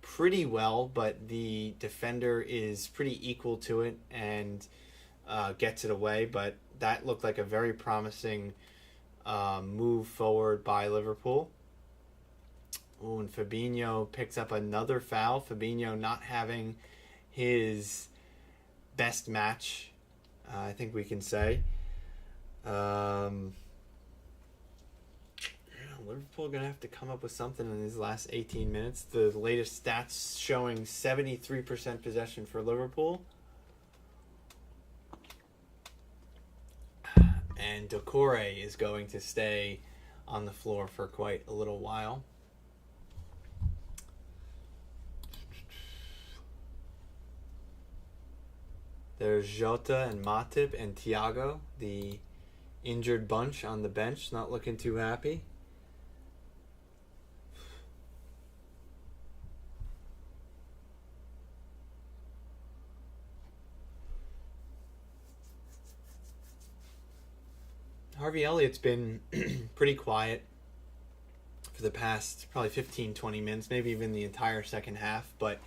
pretty well, but the defender is pretty equal to it and gets it away. But that looked like a very promising move forward by Liverpool. Oh, and Fabinho picks up another foul. Fabinho not having his best match, I think we can say. Liverpool going to have to come up with something in these last 18 minutes. The latest stats showing 73% possession for Liverpool. And Decore is going to stay on the floor for quite a little while. There's Jota and Matip and Thiago, the injured bunch on the bench, not looking too happy. Harvey Elliott's been pretty quiet for the past probably 15-20 minutes, maybe even the entire second half. But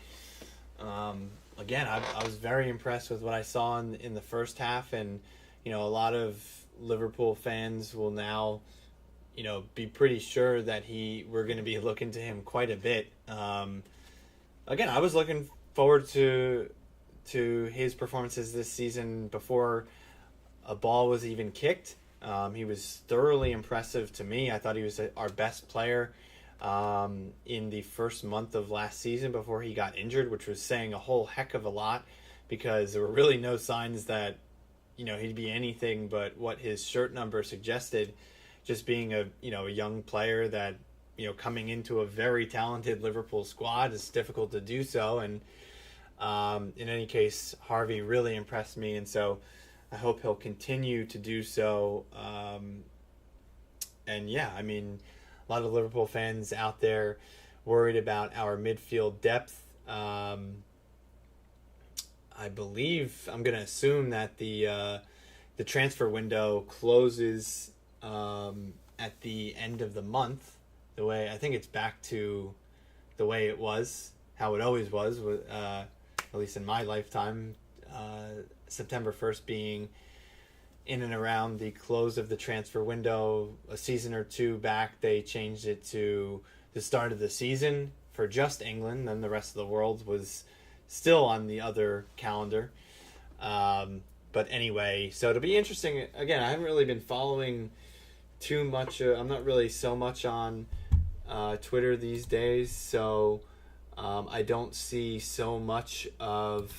again, I was very impressed with what I saw in the first half. And, a lot of Liverpool fans will now, be pretty sure that we're going to be looking to him quite a bit. Again, I was looking forward to his performances this season before a ball was even kicked. He was thoroughly impressive to me. I thought he was our best player in the first month of last season before he got injured, which was saying a whole heck of a lot, because there were really no signs that he'd be anything but what his shirt number suggested. Just being a young player that coming into a very talented Liverpool squad is difficult to do so. And in any case, Harvey really impressed me, and so I hope he'll continue to do so. And yeah, a lot of Liverpool fans out there worried about our midfield depth. I believe, I'm going to assume that the transfer window closes at the end of the month. I think it's back to the way it was, how it always was, at least in my lifetime. September 1st being in and around the close of the transfer window. A season or two back, they changed it to the start of the season for just England. Then the rest of the world was still on the other calendar. But anyway, so it'll be interesting. Again, I haven't really been following too much. I'm not really so much on Twitter these days, so I don't see so much of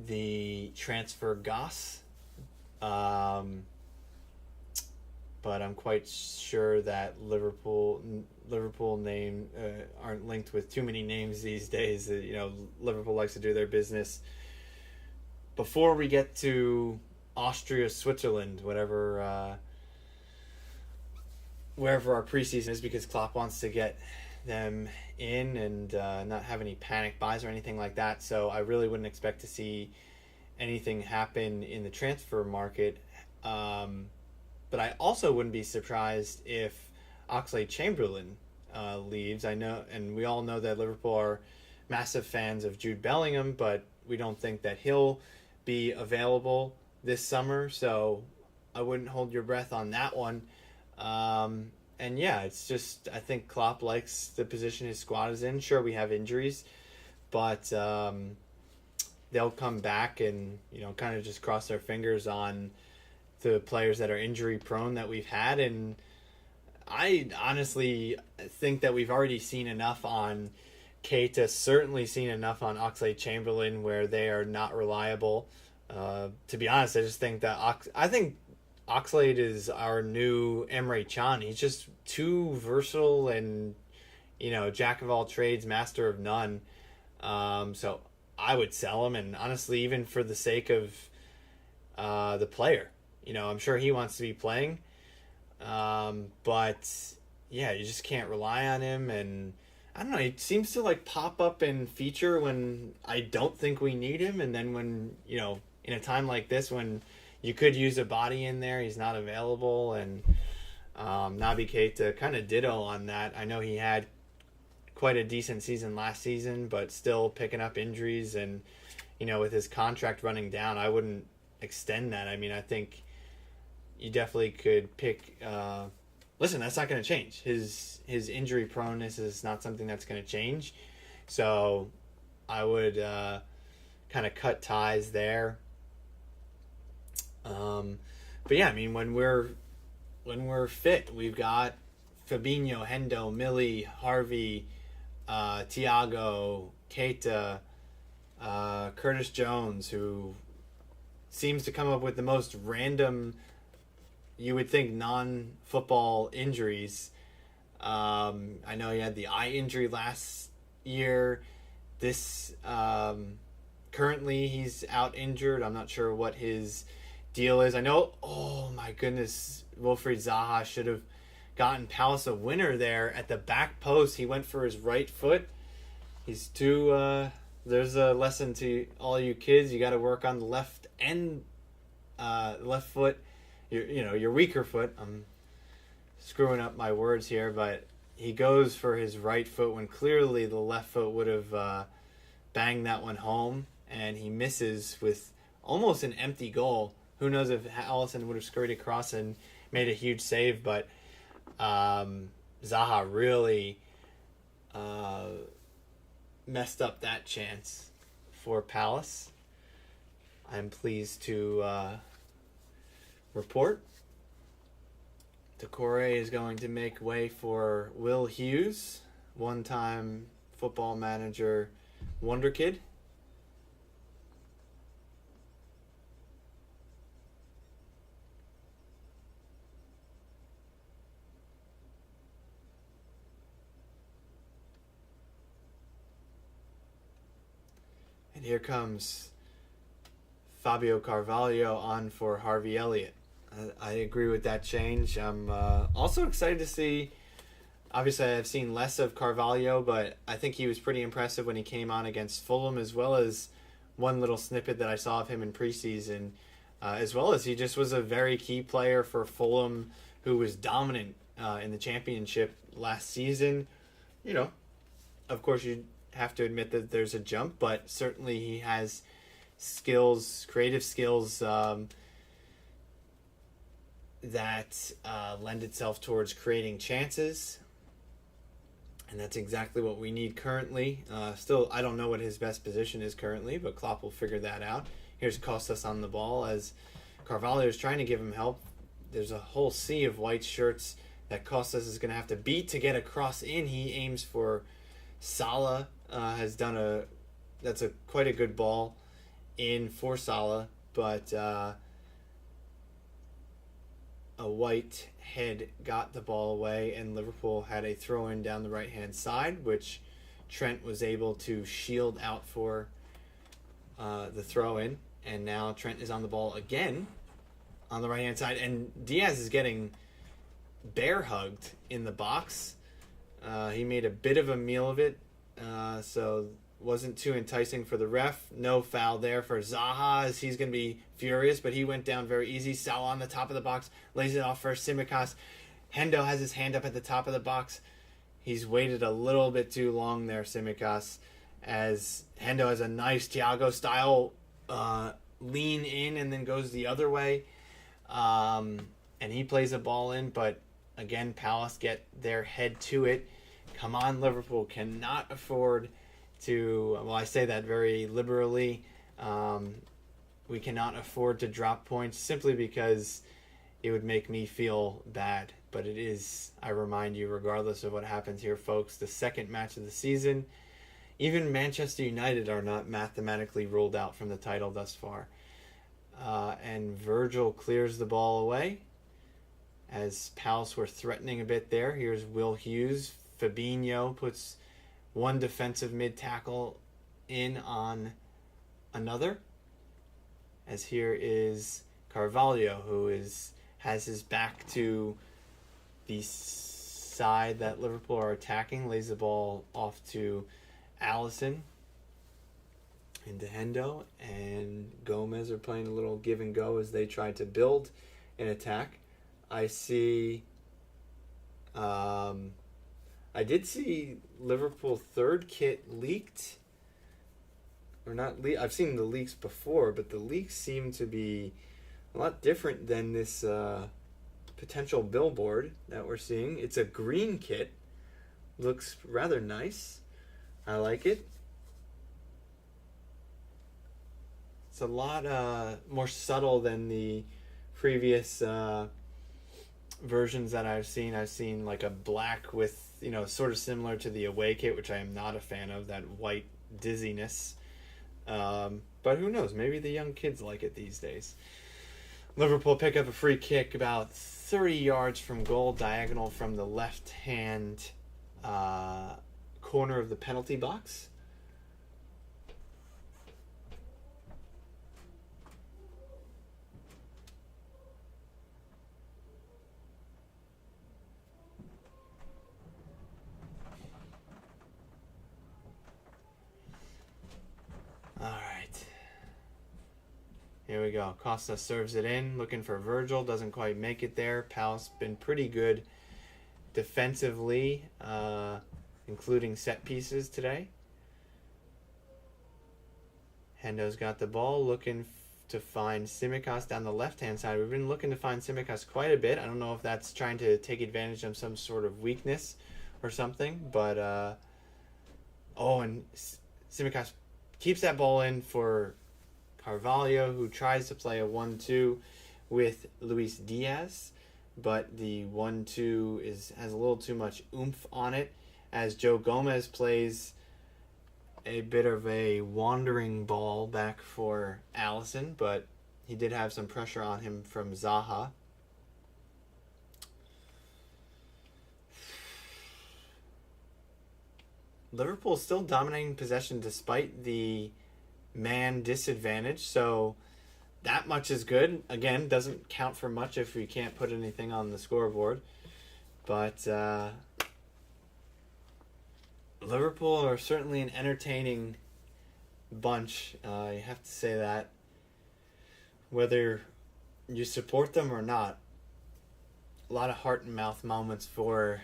the transfer goss, but I'm quite sure that Liverpool name aren't linked with too many names these days. Liverpool likes to do their business before we get to Austria, Switzerland, wherever our preseason is, because Klopp wants to get them in and not have any panic buys or anything like that. So I really wouldn't expect to see anything happen in the transfer market. But I also wouldn't be surprised if Oxlade-Chamberlain leaves. I know, and we all know that Liverpool are massive fans of Jude Bellingham, but we don't think that he'll be available this summer. So I wouldn't hold your breath on that one. And yeah, it's just, I think Klopp likes the position his squad is in. Sure, we have injuries, but they'll come back and, kind of just cross their fingers on the players that are injury prone that we've had. And I honestly think that we've already seen enough on Keita, certainly seen enough on Oxlade-Chamberlain where they are not reliable. To be honest, I just think that I think Oxlade is our new Emre Can. He's just too versatile and, jack of all trades, master of none. So I would sell him, and honestly, even for the sake of the player, I'm sure he wants to be playing. But yeah, you just can't rely on him, and I don't know, he seems to pop up and feature when I don't think we need him, and then when, in a time like this when you could use a body in there, he's not available. And Naby Keita kind of ditto on that. I know he had quite a decent season last season, but still picking up injuries, and with his contract running down, I wouldn't extend that. I mean, I think you definitely could pick. Listen, that's not going to change. His injury proneness is not something that's going to change. So I would kind of cut ties there. But yeah, I mean, when we're fit, we've got Fabinho, Hendo, Millie, Harvey, Thiago, Keita, Curtis Jones, who seems to come up with the most random, you would think, non-football injuries. I know he had the eye injury last year. This currently he's out injured. I'm not sure what his deal is. I know, oh my goodness, Wilfried Zaha should have gotten Palace a winner there at the back post. He went for his right foot. He's too there's a lesson to all you kids. You got to work on the left and left foot, your weaker foot. I'm screwing up my words here, but he goes for his right foot when clearly the left foot would have banged that one home, and he misses with almost an empty goal. Who knows if Alisson would have scurried across and made a huge save, but Zaha really messed up that chance for Palace. I'm pleased to report Decore is going to make way for Will Hughes, one-time Football Manager wonder kid. And here comes Fabio Carvalho on for Harvey Elliott. I agree with that change. I'm also excited to see, obviously I've seen less of Carvalho, but I think he was pretty impressive when he came on against Fulham, as well as one little snippet that I saw of him in preseason, as well as he just was a very key player for Fulham, who was dominant in the championship last season. Of course you have to admit that there's a jump, but certainly he has skills, creative skills, that lend itself towards creating chances, and that's exactly what we need currently. Still, I don't know what his best position is currently, but Klopp will figure that out. Here's Costas on the ball as Carvalho is trying to give him help. There's a whole sea of white shirts that Costas is going to have to beat to get a cross in. He aims for Salah. Has done that's quite a good ball in for Salah, but a white head got the ball away, and Liverpool had a throw-in down the right-hand side, which Trent was able to shield out for the throw-in. And now Trent is on the ball again on the right-hand side, and Diaz is getting bear-hugged in the box. He made a bit of a meal of it, so wasn't too enticing for the ref. No foul there for Zaha, as he's going to be furious, but he went down very easy. Salah on the top of the box, lays it off for Tsimikas. Hendo has his hand up at the top of the box. He's waited a little bit too long there, Tsimikas, as Hendo has a nice Thiago-style lean in and then goes the other way. And he plays a ball in, but again, Palace get their head to it. Come on, Liverpool cannot afford to, well, I say that very liberally. We cannot afford to drop points simply because it would make me feel bad. But it is, I remind you, regardless of what happens here, folks, the second match of the season. Even Manchester United are not mathematically ruled out from the title thus far. And Virgil clears the ball away as Palace were threatening a bit there. Here's Will Hughes. Fabinho puts one defensive mid-tackle in on another. As here is Carvalho, who has his back to the side that Liverpool are attacking, lays the ball off to Alisson, into Hendo, and Gomez are playing a little give and go as they try to build an attack. I did see Liverpool third kit leaked, or not leaked. I've seen the leaks before, but the leaks seem to be a lot different than this potential billboard that we're seeing. It's a green kit, looks rather nice. I like it. It's a lot more subtle than the previous versions that I've seen. I've seen like a black with, sort of similar to the away kit, which I am not a fan of, that white dizziness. But who knows? Maybe the young kids like it these days. Liverpool pick up a free kick about 30 yards from goal, diagonal from the left-hand corner of the penalty box. All right. Here we go. Costa serves it in, looking for Virgil. Doesn't quite make it there. Palace been pretty good defensively, including set pieces today. Hendo's got the ball, looking to find Tsimikas down the left-hand side. We've been looking to find Tsimikas quite a bit. I don't know if that's trying to take advantage of some sort of weakness or something, but and Tsimikas keeps that ball in for Carvalho, who tries to play a 1-2 with Luis Diaz, but the 1-2 has a little too much oomph on it, as Joe Gomez plays a bit of a wandering ball back for Alisson, but he did have some pressure on him from Zaha. Liverpool still dominating possession despite the man disadvantage, so that much is good. Again, doesn't count for much if we can't put anything on the scoreboard. But Liverpool are certainly an entertaining bunch. You have to say that, whether you support them or not. A lot of heart and mouth moments for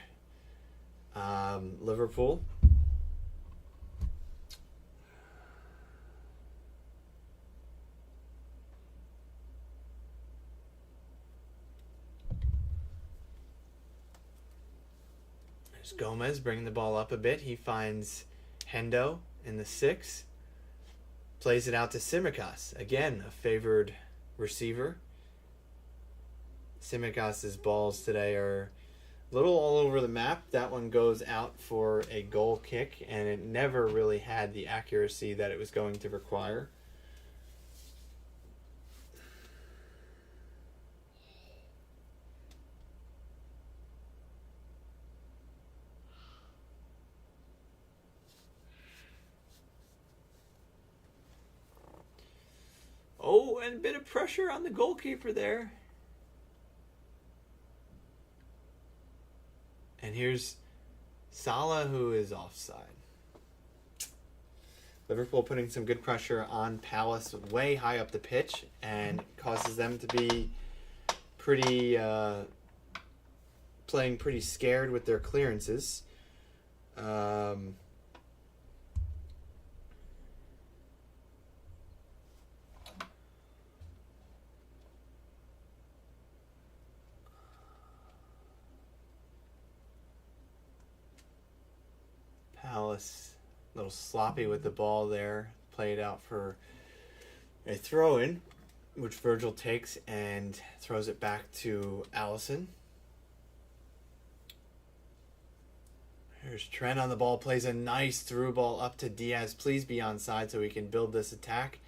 Liverpool. Gomez bringing the ball up a bit. He finds Hendo in the 6. Plays it out to Tsimikas. Again, a favored receiver. Tsimikas' balls today are a little all over the map. That one goes out for a goal kick, and it never really had the accuracy that it was going to require. Oh, and a bit of pressure on the goalkeeper there. And here's Salah, who is offside. Liverpool putting some good pressure on Palace way high up the pitch and causes them to be pretty playing pretty scared with their clearances. Palace a little sloppy with the ball there. Played out for a throw-in, which Virgil takes and throws it back to Alisson. Here's Trent on the ball, plays a nice through ball up to Diaz. Please be onside so we can build this attack.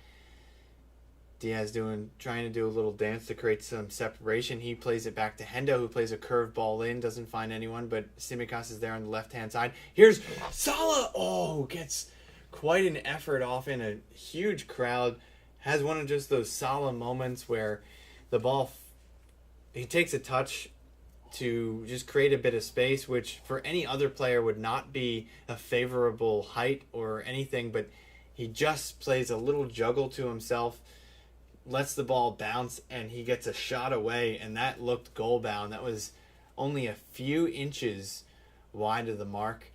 Diaz trying to do a little dance to create some separation. He plays it back to Hendo, who plays a curved ball in, doesn't find anyone, but Tsimikas is there on the left-hand side. Here's Salah! Oh, gets quite an effort off in a huge crowd. Has one of just those Salah moments where the ball, he takes a touch to just create a bit of space, which for any other player would not be a favorable height or anything, but he just plays a little juggle to himself, lets the ball bounce, and he gets a shot away, and that looked goal bound. That was only a few inches wide of the mark,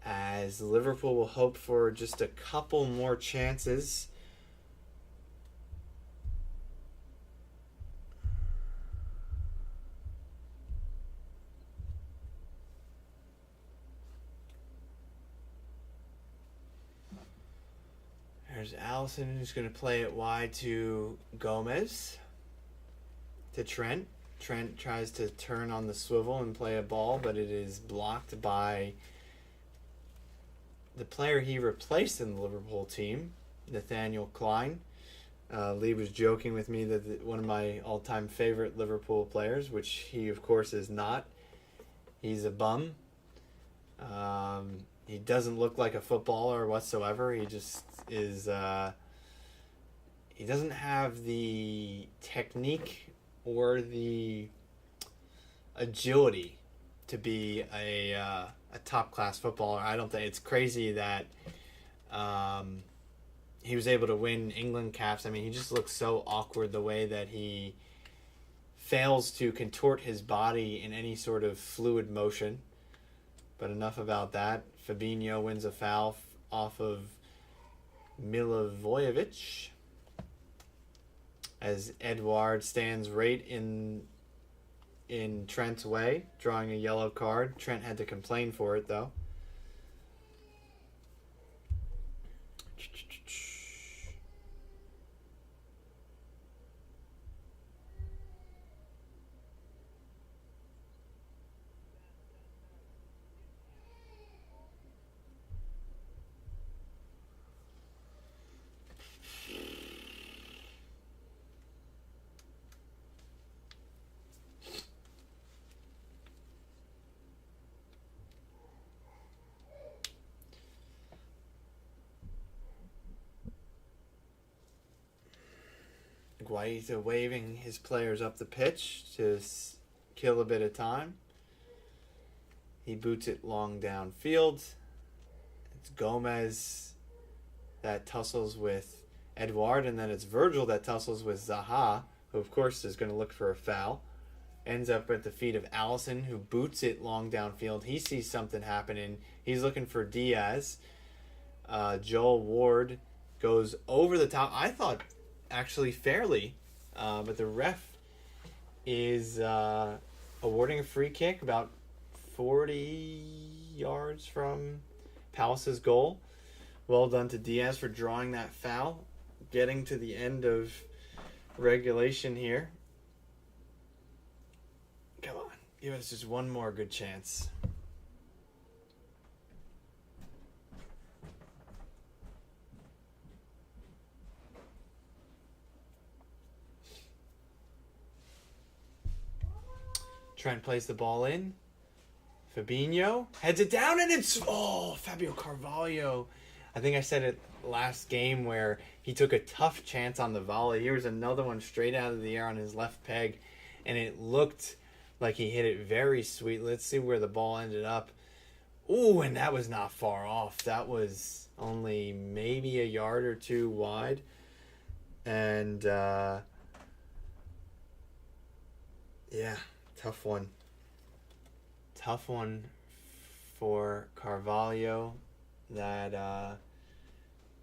as Liverpool will hope for just a couple more chances. There's Alisson, who's going to play it wide to Gomez. To Trent. Trent tries to turn on the swivel and play a ball, but it is blocked by the player he replaced in the Liverpool team, Nathaniel Klein. Lee was joking with me that one of my all-time favorite Liverpool players, which he, of course, is not. He's a bum. He doesn't look like a footballer whatsoever. He just is. He doesn't have the technique or the agility to be a top class footballer. I don't think it's crazy that he was able to win England caps. I mean, he just looks so awkward the way that he fails to contort his body in any sort of fluid motion. But enough about that. Fabinho wins a foul off of Milivojevic as Edouard stands right in Trent's way, drawing a yellow card. Trent had to complain for it, though. Guaita waving his players up the pitch to kill a bit of time. He boots it long downfield. It's Gomez that tussles with Edouard, and then it's Virgil that tussles with Zaha, who of course is going to look for a foul. Ends up at the feet of Alisson, who boots it long downfield. He sees something happening. He's looking for Diaz. Joel Ward goes over the top. I thought actually fairly, but the ref is awarding a free kick about 40 yards from Palace's goal. Well done to Diaz for drawing that foul. Getting to the end of regulation here. Come on, give us just one more good chance. Trent plays the ball in. Fabinho heads it down, and it's Fabio Carvalho. I think I said it last game where he took a tough chance on the volley. Here was another one straight out of the air on his left peg, and it looked like he hit it very sweet. Let's see where the ball ended up. Ooh, and that was not far off. That was only maybe a yard or two wide. And, yeah, tough one. Tough one for Carvalho that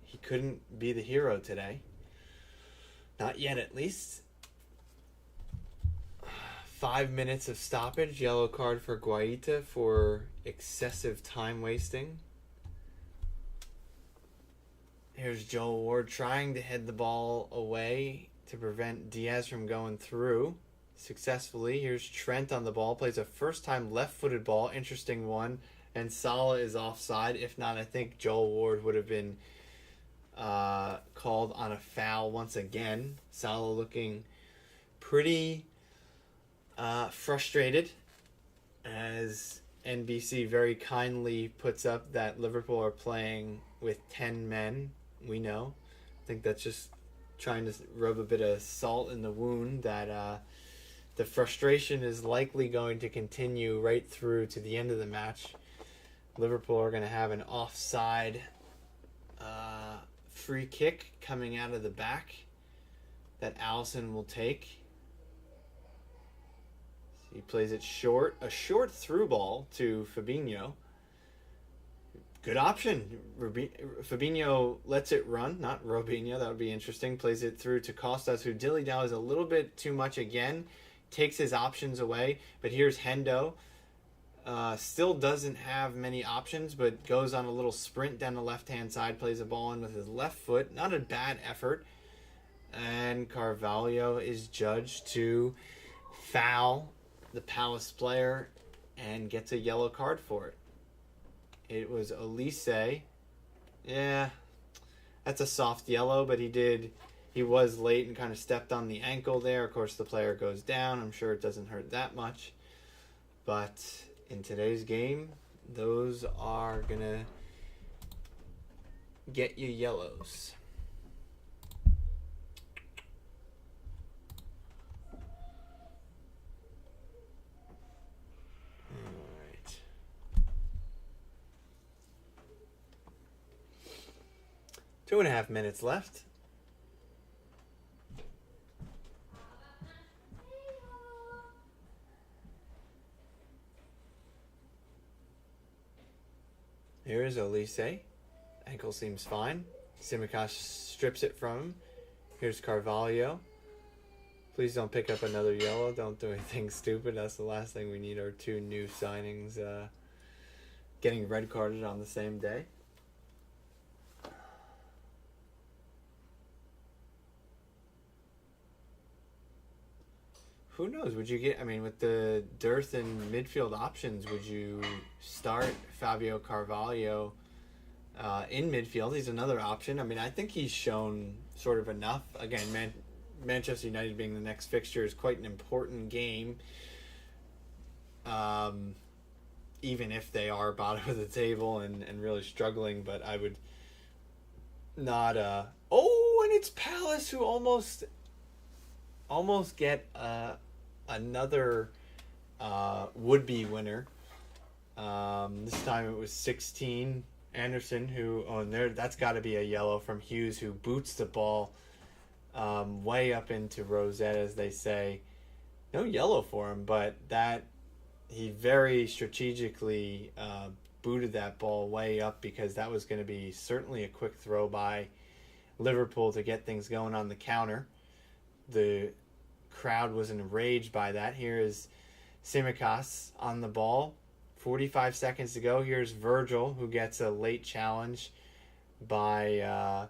he couldn't be the hero today. Not yet, at least. 5 minutes of stoppage. Yellow card for Guaita for excessive time wasting. Here's Joel Ward trying to head the ball away to prevent Diaz from going through successfully. Here's Trent on the ball. Plays a first-time left-footed ball. Interesting one. And Salah is offside. If not, I think Joel Ward would have been called on a foul once again. Salah looking pretty frustrated as NBC very kindly puts up that Liverpool are playing with 10 men. We know. I think that's just trying to rub a bit of salt in the wound that the frustration is likely going to continue right through to the end of the match. Liverpool are going to have an offside free kick coming out of the back that Alisson will take. He plays it short, a short through ball to Fabinho. Good option. Fabinho lets it run, not Robinho, that would be interesting. Plays it through to Costas, who dilly-dallies a little bit too much again. Takes his options away, but here's Hendo. Still doesn't have many options, but goes on a little sprint down the left-hand side, plays a ball in with his left foot. Not a bad effort. And Carvalho is judged to foul the Palace player and gets a yellow card for it. It was Elise. Yeah, that's a soft yellow, but he was late and kind of stepped on the ankle there. Of course, the player goes down. I'm sure it doesn't hurt that much. But in today's game, those are going to get you yellows. All right. Two and a half minutes left. Here is Elise. Ankle seems fine. Tsimikas strips it from him. Here's Carvalho. Please don't pick up another yellow. Don't do anything stupid. That's the last thing we need. Our two new signings getting red carded on the same day. Who knows? Would you get, with the dearth in midfield options, would you start Fabio Carvalho in midfield? He's another option. I think he's shown sort of enough. Again, Manchester United being the next fixture is quite an important game. Even if they are bottom of the table and really struggling, but I would not... and it's Palace who almost get another would-be winner. This time it was 16. Anderson, that's got to be a yellow from Hughes, who boots the ball way up into Rosette, as they say. No yellow for him, but that he very strategically booted that ball way up, because that was going to be certainly a quick throw by Liverpool to get things going on the counter. The crowd was enraged by that. Here is Tsimikas on the ball. 45 seconds to go. Here's Virgil, who gets a late challenge by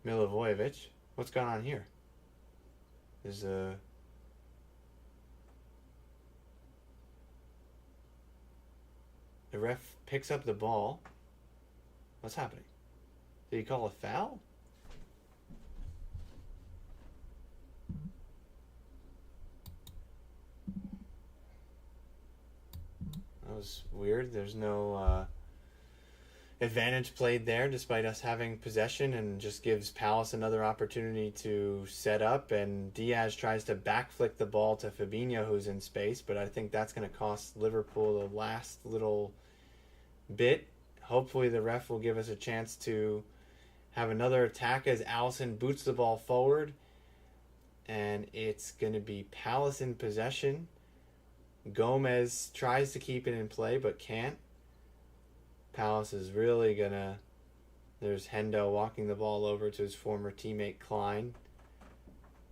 Milivojevic. What's going on here? There's a... The ref picks up the ball. What's happening? Did he call a foul? That was weird. There's no advantage played there, despite us having possession, and just gives Palace another opportunity to set up. And Diaz tries to back flick the ball to Fabinho, who's in space, but I think that's going to cost Liverpool the last little bit. Hopefully the ref will give us a chance to have another attack as Allison boots the ball forward. And it's going to be Palace in possession. Gomez tries to keep it in play but can't. Palace is really going to... There's Hendo walking the ball over to his former teammate Klein,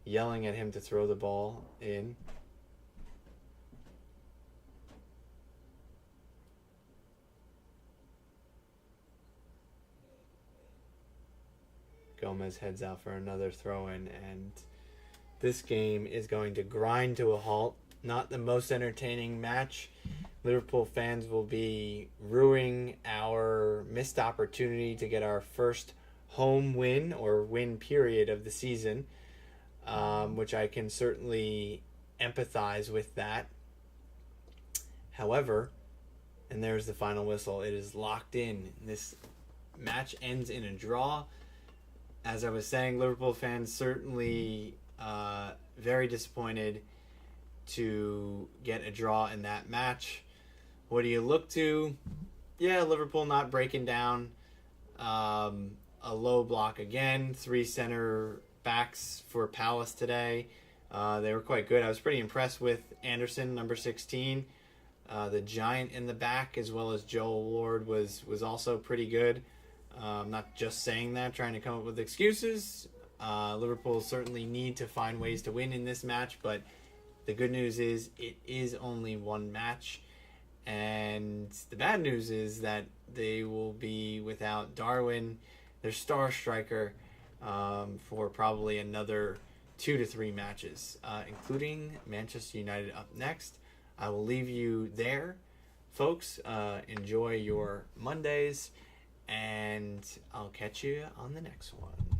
yelling at him to throw the ball in. Gomez heads out for another throw-in, and this game is going to grind to a halt. Not the most entertaining match. Liverpool fans will be ruining our missed opportunity to get our first home win or win period of the season, which I can certainly empathize with that. However, and there's the final whistle, it is locked in. This match ends in a draw. As I was saying, Liverpool fans certainly very disappointed to get a draw in that match. What do you look to? Yeah, Liverpool not breaking down. A low block again. 3 center backs for Palace today. They were quite good. I was pretty impressed with Anderson, number 16. The giant in the back, as well as Joel Ward, was also pretty good. I'm not just saying that, trying to come up with excuses. Liverpool certainly need to find ways to win in this match, but the good news is it is only one match. And the bad news is that they will be without Darwin, their star striker, for probably another 2 to 3 matches, including Manchester United up next. I will leave you there, folks. Enjoy your Mondays, and I'll catch you on the next one.